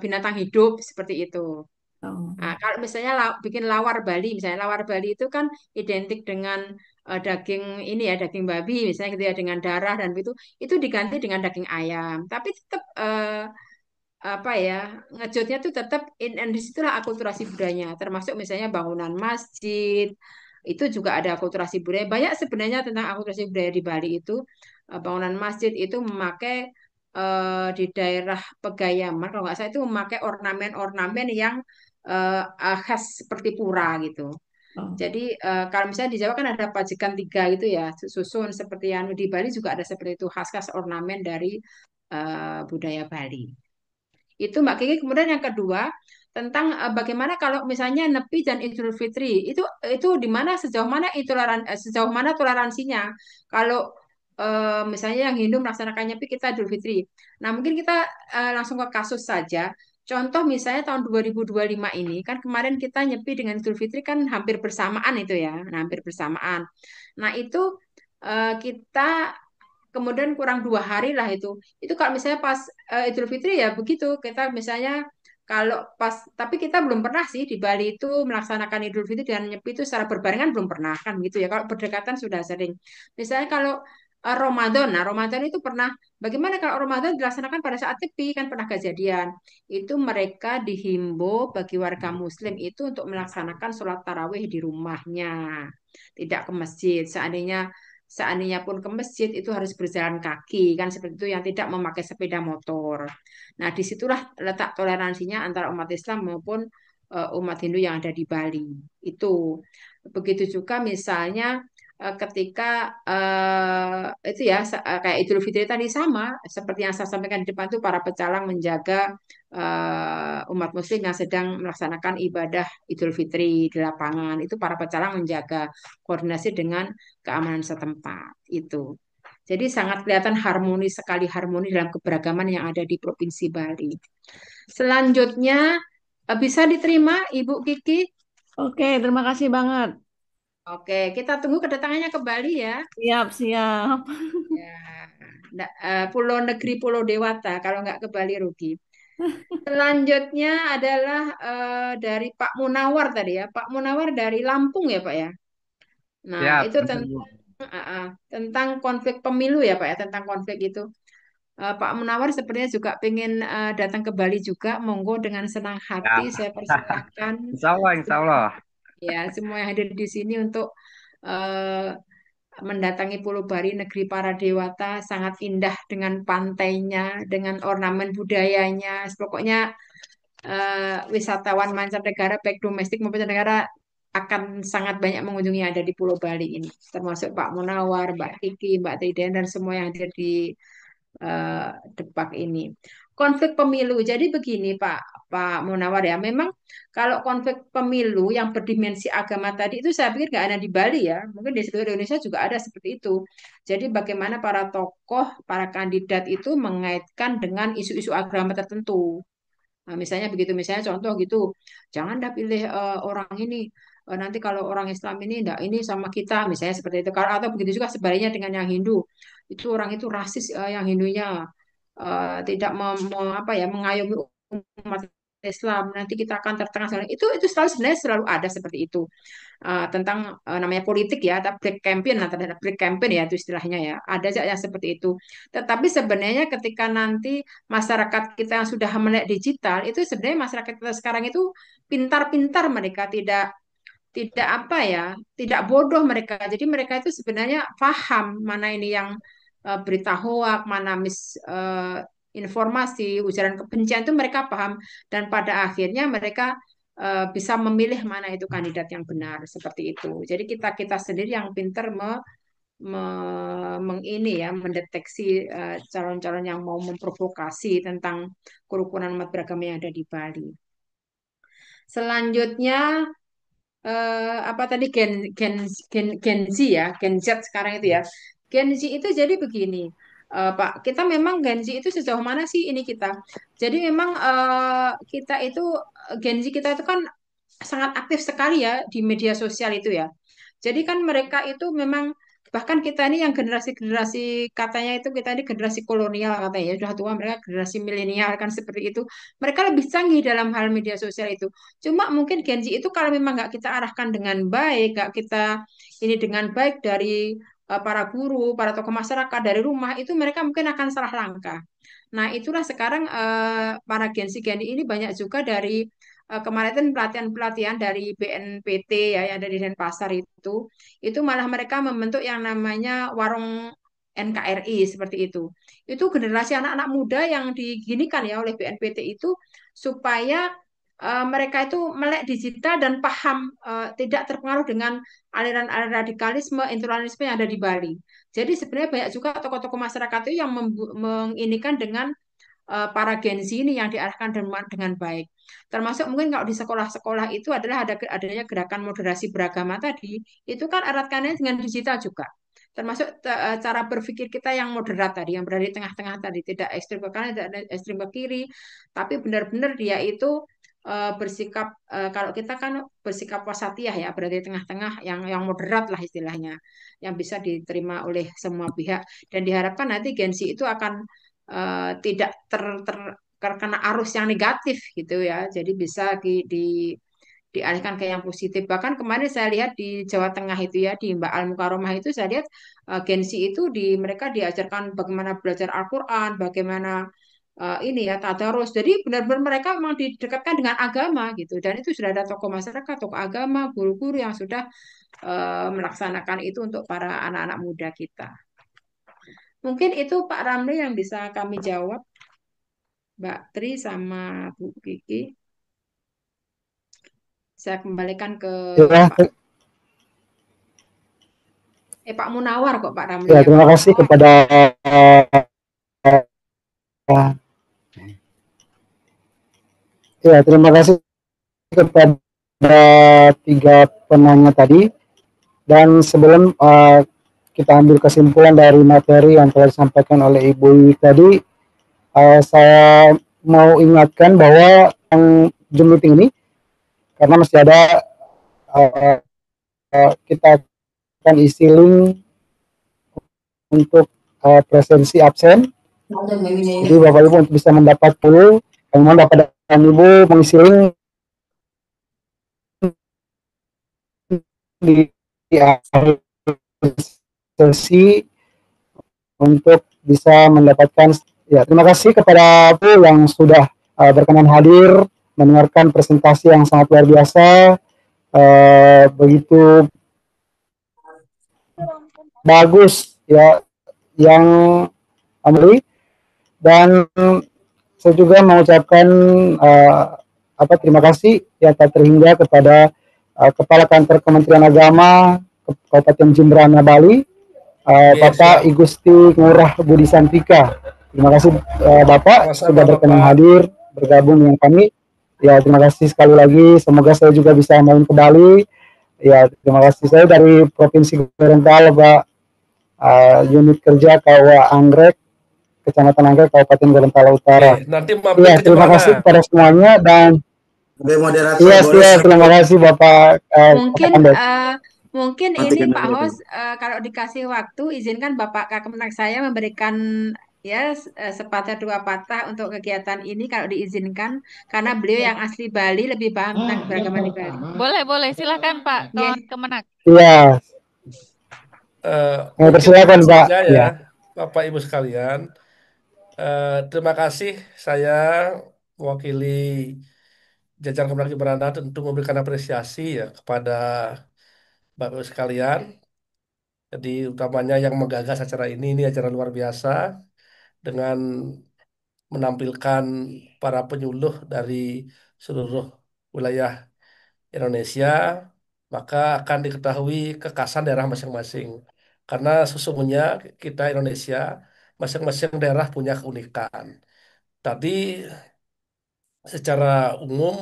binatang hidup seperti itu. Oh. Nah, kalau misalnya bikin lawar Bali, misalnya lawar Bali itu kan identik dengan daging ini ya, daging babi, misalnya gitu ya, dengan darah dan itu diganti dengan daging ayam. Tapi tetap apa ya, ngejutnya tuh tetap and disitulah akulturasi budayanya, termasuk misalnya bangunan masjid, itu juga ada akulturasi budaya. Banyak sebenarnya tentang akulturasi budaya di Bali itu. Bangunan masjid itu memakai di daerah Pegayaman, kalau nggak salah itu memakai ornamen-ornamen yang khas seperti pura gitu. Oh. Jadi kalau misalnya di Jawa kan ada pajikan tiga gitu ya, susun seperti yang di Bali juga ada seperti itu khas-khas ornamen dari budaya Bali. Itu Mbak Kiki. Kemudian yang kedua tentang bagaimana kalau misalnya Nepi dan Idul Fitri itu di mana sejauh mana toleransinya. Kalau misalnya yang Hindu melaksanakan Nyepi kita Idul Fitri. Nah, mungkin kita langsung ke kasus saja. Contoh misalnya tahun 2025 ini kan kemarin kita Nyepi dengan Idul Fitri kan hampir bersamaan itu ya. Nah, hampir bersamaan. Nah, itu kita kemudian kurang 2 hari lah itu. Itu kalau misalnya pas Idul Fitri ya begitu. Kita misalnya kalau pas, tapi kita belum pernah sih di Bali itu melaksanakan Idul Fitri dan Nyepi itu secara berbarengan belum pernah kan gitu ya. Kalau berdekatan sudah sering. Misalnya kalau Ramadan, nah Ramadan itu pernah. Bagaimana kalau Ramadan dilaksanakan pada saat Nyepi kan pernah kejadian. Itu mereka dihimbau bagi warga Muslim itu untuk melaksanakan sholat tarawih di rumahnya, tidak ke masjid. Seandainya pun ke masjid itu harus berjalan kaki kan seperti itu yang tidak memakai sepeda motor. Nah, disitulah letak toleransinya antara umat Islam maupun umat Hindu yang ada di Bali. Itu begitu juga misalnya ketika itu ya kayak Idul Fitri tadi sama seperti yang saya sampaikan di depan itu para pecalang menjaga umat Muslim yang sedang melaksanakan ibadah Idul Fitri di lapangan itu para pecalang menjaga koordinasi dengan keamanan setempat itu. Jadi sangat kelihatan harmoni sekali harmoni dalam keberagaman yang ada di Provinsi Bali. Selanjutnya bisa diterima Ibu Kiki? Oke, terima kasih banget. Oke, kita tunggu kedatangannya ke Bali ya. Siap, siap. Ya, Pulau Negeri Pulau Dewata, kalau nggak ke Bali rugi. Selanjutnya adalah dari Pak Munawar tadi ya. Pak Munawar dari Lampung ya Pak ya. Nah, Siap, itu tentang konflik pemilu ya Pak ya, tentang konflik itu. Pak Munawar sepertinya juga pengen datang ke Bali juga. Monggo dengan senang ya. hati saya persilahkan Insya Allah, insya Allah. ya semua yang hadir di sini untuk eh, mendatangi Pulau Bali, negeri para dewata, sangat indah dengan pantainya, dengan ornamen budayanya. Pokoknya wisatawan mancanegara, baik domestik maupun mancanegara, akan sangat banyak mengunjungi yang ada di Pulau Bali ini, termasuk Pak Munawar, Mbak Kiki, Mbak Triden, dan semua yang hadir di Depak ini. Konflik pemilu. Jadi begini Pak Munawar ya, memang kalau konflik pemilu yang berdimensi agama tadi itu saya pikir nggak ada di Bali ya, mungkin di seluruh Indonesia juga ada seperti itu. Jadi bagaimana para tokoh, para kandidat itu mengaitkan dengan isu-isu agama tertentu. Nah, misalnya begitu, misalnya contoh gitu, jangan dah pilih orang ini. Nanti kalau orang Islam ini enggak ini sama kita, misalnya seperti itu. Atau begitu juga sebaliknya dengan yang Hindu. Itu orang itu rasis yang Hindunya tidak apa ya mengayomi umat Islam, nanti kita akan tertengah. Itu selalu sebenarnya selalu ada seperti itu. Tentang namanya politik ya, atau black campaign atau black campaign ya itu istilahnya ya. Ada aja yang seperti itu. Tetapi sebenarnya ketika nanti masyarakat kita yang sudah melek digital, itu sebenarnya masyarakat kita sekarang itu pintar-pintar, mereka tidak tidak apa ya, tidak bodoh mereka. Jadi mereka itu sebenarnya paham mana ini yang berita hoak, mana informasi, ujaran kebencian itu mereka paham, dan pada akhirnya mereka bisa memilih mana itu kandidat yang benar seperti itu. Jadi kita kita sendiri yang pintar ini ya, mendeteksi calon-calon yang mau memprovokasi tentang kerukunan umat beragama yang ada di Bali. Selanjutnya apa tadi Gen Z ya, Gen Z sekarang itu ya. Gen Z itu jadi begini, Pak, kita memang Gen Z itu sejauh mana sih ini kita? Jadi memang kita itu Gen Z kita itu kan sangat aktif sekali ya di media sosial itu ya. Jadi kan mereka itu memang, bahkan kita ini yang generasi-generasi, katanya itu kita ini generasi kolonial katanya ya, sudah tua, mereka generasi milenial kan seperti itu. Mereka lebih canggih dalam hal media sosial itu. Cuma mungkin Gen Z itu kalau memang nggak kita arahkan dengan baik, nggak kita ini dengan baik dari para guru, para tokoh masyarakat dari rumah, itu mereka mungkin akan salah langkah. Nah, itulah sekarang para Gen Z Gen Z ini banyak juga dari kemarin itu pelatihan-pelatihan dari BNPT ya, yang ada di Denpasar itu malah mereka membentuk yang namanya warung NKRI seperti itu. Itu generasi anak-anak muda yang diginikan ya oleh BNPT itu supaya mereka itu melek digital dan paham, tidak terpengaruh dengan aliran-aliran radikalisme, intoleransime yang ada di Bali. Jadi sebenarnya banyak juga tokoh-tokoh masyarakat itu yang menginikan dengan para Gen Z ini yang diarahkan dengan baik. Termasuk mungkin kalau di sekolah-sekolah itu adalah adanya gerakan moderasi beragama tadi, itu kan erat kaitannya dengan digital juga. Termasuk cara berpikir kita yang moderat tadi, yang berada di tengah-tengah tadi, tidak ekstrem ke kanan, tidak ekstrem ke kiri, tapi benar-benar dia itu bersikap, kalau kita kan bersikap wasatiyah ya, berada di tengah-tengah, yang moderat lah istilahnya, yang bisa diterima oleh semua pihak, dan diharapkan nanti Gen Z itu akan tidak terkena arus yang negatif gitu ya. Jadi bisa dialihkan ke yang positif. Bahkan kemarin saya lihat di Jawa Tengah itu ya, di Mbak Al Mukaromah itu saya lihat Gen Z itu mereka diajarkan bagaimana belajar Al-Qur'an, bagaimana ini ya tadarus. Jadi benar-benar mereka memang didekatkan dengan agama gitu. Dan itu sudah ada tokoh masyarakat, tokoh agama, guru-guru yang sudah melaksanakan itu untuk para anak-anak muda kita. Mungkin itu Pak Ramli yang bisa kami jawab, Mbak Tri sama Bu Kiki. Saya kembalikan ke Ya, Pak Munawar kok Pak Ramli. ya, terima kasih kepada ya, terima kasih kepada tiga penanya tadi. Dan sebelum kita ambil kesimpulan dari materi yang telah disampaikan oleh Ibu Wiwi tadi, saya mau ingatkan bahwa yang Zoom meeting ini, karena masih ada kita akan isi link untuk presensi absen. Jadi Bapak Ibu untuk bisa mendapat dulu, kami mohon Bapak dan Ibu mengisi link di akhir sesi untuk bisa mendapatkan. Ya, terima kasih kepada Bu yang sudah berkenan hadir mendengarkan presentasi yang sangat luar biasa, begitu bagus ya yang Amri. Dan saya juga mengucapkan terima kasih yang tak terhingga kepada Kepala Kantor Kementerian Agama Kabupaten Jemberana Bali, Bapak I Gusti Ngurah Budi Santika. Terima kasih Bapak sudah berkenan hadir bergabung dengan kami. Ya, terima kasih sekali lagi. Semoga saya juga bisa main ke Bali. Ya, terima kasih. Saya dari Provinsi Gorontalo, Pak. Unit kerja KUA Anggrek, Kecamatan Anggrek, Kabupaten Gorontalo Utara. Nanti ya, terima kasih kepada semuanya dan iya, terima kasih Bapak. Mungkin ini Pak Hos, kalau dikasih waktu, izinkan Bapak Kemenak saya memberikan ya sepatah dua patah untuk kegiatan ini kalau diizinkan karena beliau yang asli Bali lebih paham tentang keberagaman di Bali. Boleh, boleh. Silakan Pak Ya. Kemenak. Iya, Mungkin persilakan itu Pak. saja Ya. ya, Bapak Ibu sekalian. Terima kasih saya mewakili jajaran Kementerian Perdagangan tentu memberikan apresiasi ya kepada Bapak Ibu sekalian. Jadi utamanya yang menggagas acara ini acara luar biasa dengan menampilkan para penyuluh dari seluruh wilayah Indonesia, maka akan diketahui kekasan daerah masing-masing. Karena sesungguhnya kita Indonesia, masing-masing daerah punya keunikan. Tadi secara umum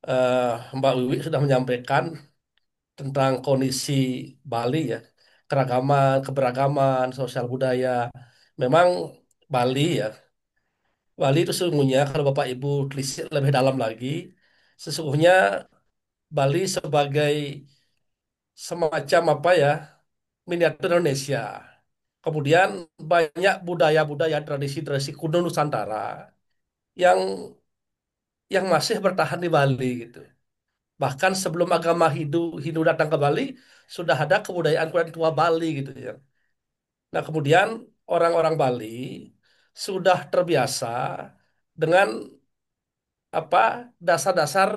eh, Mbak Wiwi sudah menyampaikan tentang kondisi Bali ya, keragaman, keberagaman, sosial budaya. Memang Bali ya, Bali itu sesungguhnya kalau Bapak Ibu telisik lebih dalam lagi, sesungguhnya Bali sebagai semacam apa ya, miniatur Indonesia. Kemudian banyak budaya-budaya tradisi-tradisi kuno Nusantara yang masih bertahan di Bali gitu. Bahkan sebelum agama Hindu Hindu datang ke Bali, sudah ada kebudayaan tua Bali gitu ya. Nah, kemudian orang-orang Bali sudah terbiasa dengan apa dasar-dasar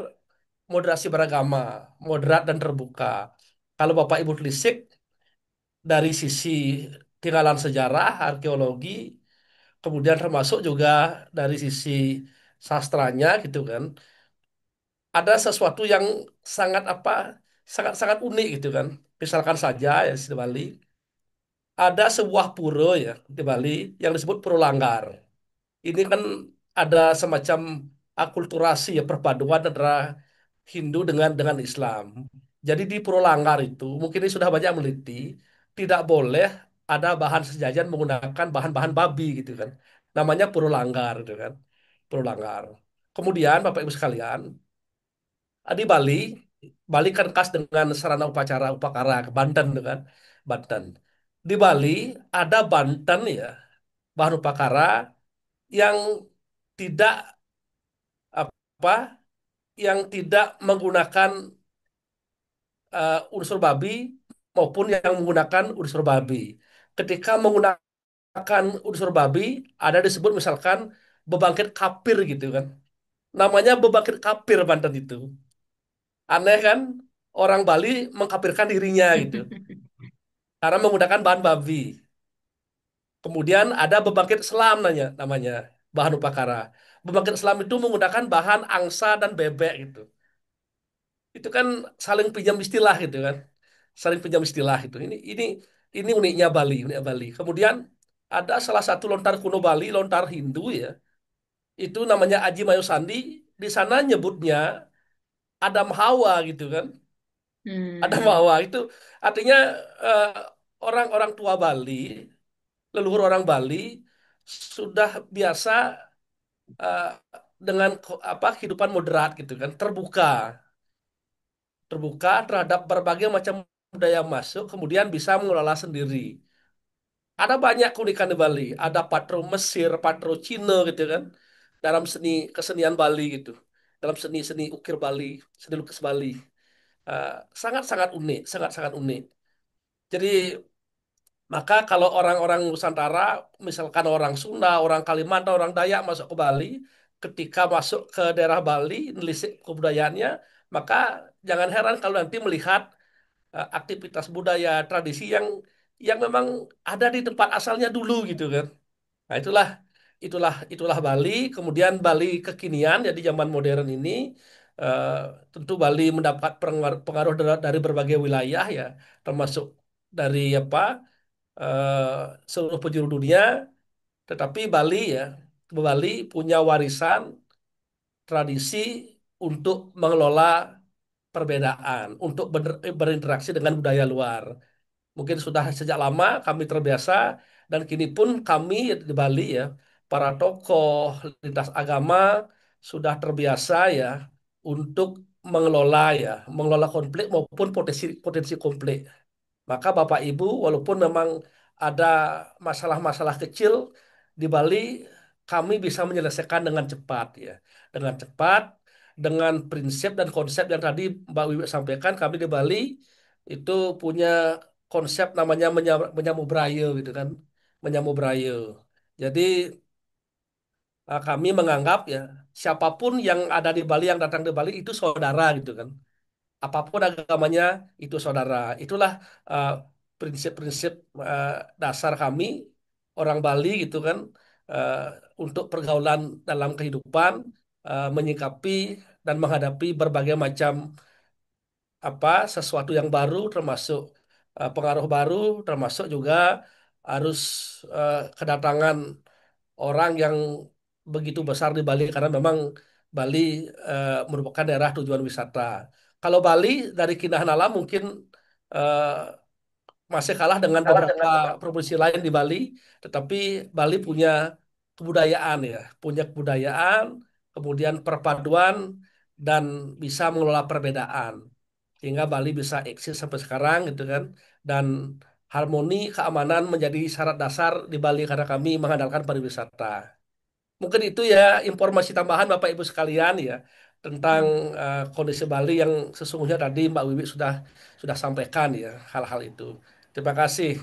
moderasi beragama, moderat dan terbuka. Kalau Bapak Ibu telisik dari sisi tinggalan sejarah, arkeologi, kemudian termasuk juga dari sisi sastranya gitu kan, ada sesuatu yang sangat sangat-sangat unik gitu kan. Misalkan saja ya di Bali ada sebuah pura ya di Bali yang disebut Puro Langgar. Ini kan ada semacam akulturasi ya perpaduan antara Hindu dengan Islam. Jadi di Puro Langgar itu mungkin ini sudah banyak meneliti tidak boleh ada bahan sejajan menggunakan bahan-bahan babi gitu kan. Namanya Puro Langgar gitu kan. Puro Langgar. Kemudian Bapak Ibu sekalian, di Bali, Bali kan khas dengan sarana upacara upakara ke Banten gitu kan. Banten. Di Bali ada Banten ya, bahan upakara yang tidak apa yang tidak menggunakan unsur babi maupun yang menggunakan unsur babi. Ketika menggunakan unsur babi, ada disebut misalkan bebangkit kapir gitu kan. Namanya bebangkit kapir Banten itu. Aneh kan? Orang Bali mengkapirkan dirinya gitu. Karena menggunakan bahan babi. Kemudian ada bebangkit selam namanya bahan upakara. Bebangkit selam itu menggunakan bahan angsa dan bebek gitu. Itu kan saling pinjam istilah gitu kan. Saling pinjam istilah itu. Ini uniknya Bali, uniknya Bali. Kemudian ada salah satu lontar kuno Bali, lontar Hindu ya. Itu namanya Aji Mayo Sandi. Di sana nyebutnya Adam Hawa gitu kan. Adam Hawa itu artinya eh, orang-orang tua Bali, leluhur orang Bali sudah biasa eh, dengan kehidupan moderat gitu kan, terbuka terhadap berbagai macam budaya masuk, kemudian bisa mengelola sendiri. Ada banyak keunikan di Bali. Ada patro Mesir, patro Cina gitu kan. Dalam seni kesenian Bali gitu. Dalam seni-seni ukir Bali, seni lukis Bali. Eh, Sangat-sangat unik, sangat-sangat unik. Jadi maka kalau orang-orang Nusantara, misalkan orang Sunda, orang Kalimantan, orang Dayak masuk ke Bali, ketika masuk ke daerah Bali, nelisik kebudayaannya, maka jangan heran kalau nanti melihat aktivitas budaya, tradisi yang memang ada di tempat asalnya dulu gitu kan. Nah, itulah Bali. Kemudian Bali kekinian, jadi zaman modern ini eh, tentu Bali mendapat pengaruh dari berbagai wilayah ya, termasuk dari seluruh penjuru dunia. Tetapi Bali punya warisan tradisi untuk mengelola perbedaan, untuk berinteraksi dengan budaya luar. Mungkin sudah sejak lama kami terbiasa dan kini pun kami di Bali ya, para tokoh lintas agama sudah terbiasa ya untuk mengelola konflik maupun potensi potensi konflik. Maka Bapak Ibu walaupun memang ada masalah-masalah kecil di Bali kami bisa menyelesaikan dengan cepat ya, dengan cepat, dengan prinsip dan konsep yang tadi Mbak Wiwi sampaikan. Kami di Bali itu punya konsep namanya menyamu braille gitu kan, menyamu braille. Jadi kami menganggap ya siapapun yang ada di Bali, yang datang di Bali itu saudara gitu kan. Apapun agamanya itu saudara. Itulah uh, prinsip-prinsip uh, dasar kami orang Bali gitu kan, uh, untuk pergaulan dalam kehidupan, menyikapi dan menghadapi berbagai macam sesuatu yang baru, termasuk pengaruh baru, termasuk juga harus kedatangan orang yang begitu besar di Bali, karena memang Bali merupakan daerah tujuan wisata. Kalau Bali dari keindahan alam mungkin eh, masih kalah dengan beberapa provinsi lain di Bali, tetapi Bali punya kebudayaan ya, punya kebudayaan, kemudian perpaduan dan bisa mengelola perbedaan sehingga Bali bisa eksis sampai sekarang gitu kan, dan harmoni keamanan menjadi syarat dasar di Bali karena kami mengandalkan pariwisata. Mungkin itu ya informasi tambahan Bapak Ibu sekalian ya tentang kondisi Bali yang sesungguhnya tadi Mbak Wiwi sudah sampaikan ya hal-hal itu. Terima kasih.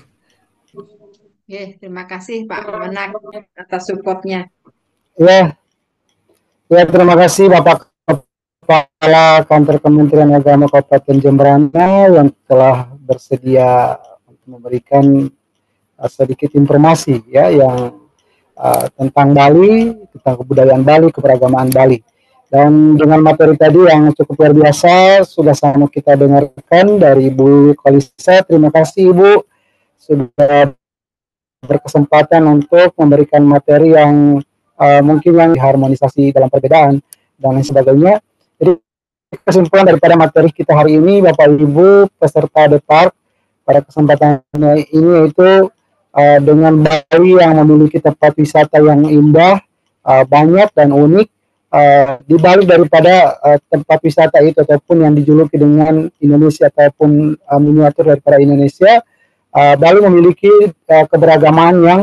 Terima kasih Pak Kemenak atas supportnya. Ya, ya terima kasih Bapak Kepala Kantor Kementerian Agama Kabupaten Jemberana yang telah bersedia untuk memberikan sedikit informasi ya yang tentang Bali, tentang kebudayaan Bali, keberagamaan Bali. Dan dengan materi tadi yang cukup luar biasa sudah sama kita dengarkan dari Ibu Kalisa. Terima kasih Ibu sudah berkesempatan untuk memberikan materi yang mungkin yang diharmonisasi dalam perbedaan dan lain sebagainya. Jadi kesimpulan daripada materi kita hari ini Bapak Ibu peserta Depark pada kesempatan ini yaitu dengan Bali yang memiliki tempat wisata yang indah, banyak dan unik, di balik daripada tempat wisata itu ataupun yang dijuluki dengan Indonesia ataupun miniatur daripada Indonesia, Bali memiliki keberagaman yang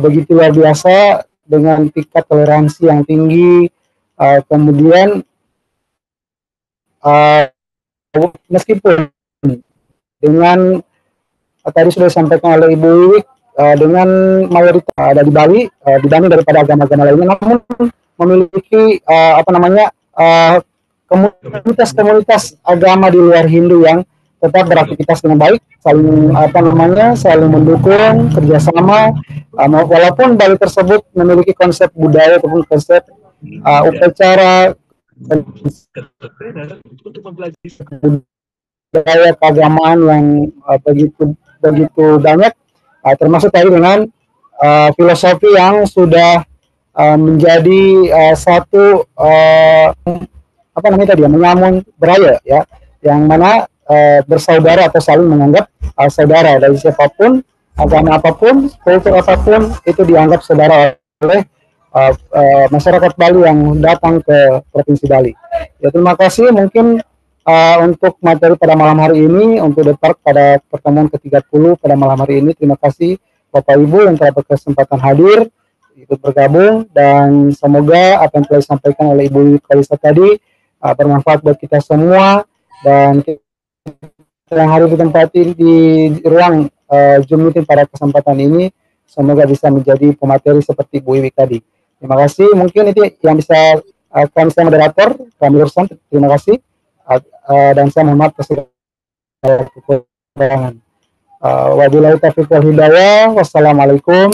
begitu luar biasa dengan tingkat toleransi yang tinggi, kemudian meskipun dengan tadi sudah disampaikan oleh Ibu Wiwik, dengan mayoritas ada di Bali dibanding daripada agama-agama lainnya, namun memiliki komunitas-komunitas agama di luar Hindu yang tetap beraktivitas dengan baik, saling mendukung, kerjasama, walaupun Bali tersebut memiliki konsep budaya ataupun konsep upacara budaya keagamaan yang begitu banyak, termasuk tadi dengan filosofi yang sudah menjadi satu menyamun beraya ya, yang mana bersaudara atau saling menganggap saudara dari siapapun, agama apapun, kultur apapun itu dianggap saudara oleh masyarakat Bali yang datang ke Provinsi Bali. Ya, terima kasih. Mungkin untuk materi pada malam hari ini, untuk Depark pada pertemuan ke-30 pada malam hari ini, terima kasih Bapak Ibu yang telah berkesempatan hadir, ikut bergabung, dan semoga apa yang telah disampaikan oleh Ibu Kalisa tadi bermanfaat buat kita semua, dan kita yang hari ditempati di ruang Zoom meeting pada kesempatan ini, semoga bisa menjadi pemateri seperti Bu Wiwi tadi. Terima kasih. Mungkin itu yang bisa kami saya moderator, kami urusan. Terima kasih. Dan saya mohon maaf kekurangan. Wabillahi taufiq wal hidayah. Wassalamualaikum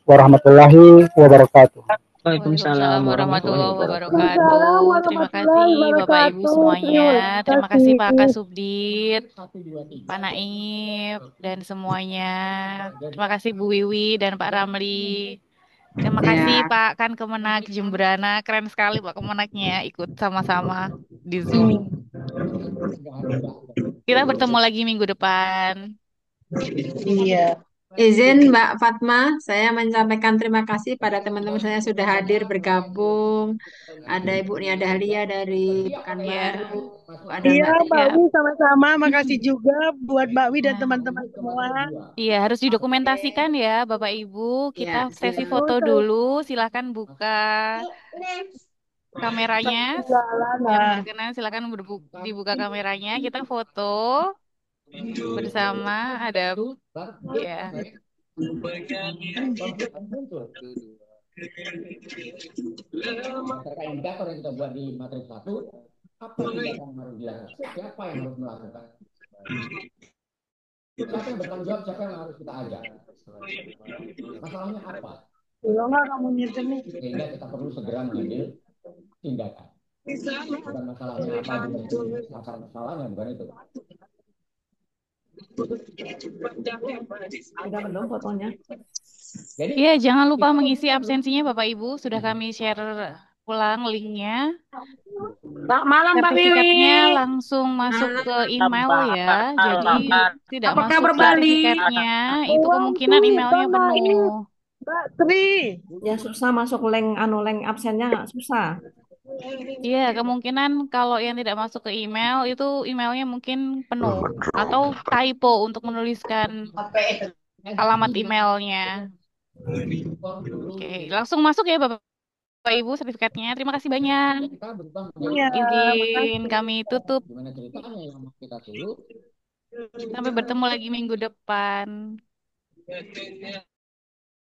warahmatullahi wabarakatuh. Waalaikumsalam warahmatullahi wabarakatuh. Terima kasih Bapak Ibu semuanya. Terima kasih Pak Kasubdit, Pak Naif, dan semuanya. Terima kasih Bu Wiwi dan Pak Ramli. Terima kasih Pak Kemenak Jemberana. Keren sekali Pak Kemenaknya ikut sama-sama di Zoom. Kita bertemu lagi minggu depan. Iya. Izin Mbak Fatma, saya menyampaikan terima kasih pada teman-teman saya yang sudah hadir bergabung. Ada Ibu Nia Dahlia dari Pekanbaru, Ya, ada Iya, Mbak Mbak ya. Wi sama-sama. Makasih juga buat Mbak Wi dan teman-teman semua. Iya, harus didokumentasikan ya, Bapak Ibu. Kita ya, sesi siap. foto Terus saya dulu. Silakan buka kameranya. jalan. Yang Nah, berkenan silakan dibuka kameranya. Kita foto bersama. Ada ya. Berdasarkan indikator yang kita buat di materi 1, apa tindakan yang harus dilakukan? Siapa yang harus melakukan? Siapa yang bertanggung jawab? Siapa yang harus kita ajak? Masalahnya apa? kalau nggak kamu nyetir nih. Sehingga kita perlu segera mengambil tindakan. Bukan masalahnya apa, akar masalahnya bukan itu. Udah belum fotonya? Jadi, Iya, jangan lupa mengisi absensinya Bapak Ibu. Sudah kami share ulang linknya. Selamat malam Pak Sertifikatnya Wiwi. langsung masuk ke email ya. Jadi tidak Apa masuk kabar Bali? sertifikatnya, itu Uang kemungkinan Tri, emailnya Mbak Naif, penuh. Mbak Tri. Ya susah masuk link absennya nggak susah. Iya, kemungkinan kalau yang tidak masuk ke email itu emailnya mungkin penuh atau typo untuk menuliskan alamat emailnya. Oke, langsung masuk ya Bapak Ibu sertifikatnya. Terima kasih banyak. kita berubah menjadi Iya, Izin makasih. kami tutup. gimana ceritanya yang mau kita dulu. Sampai bertemu lagi minggu depan.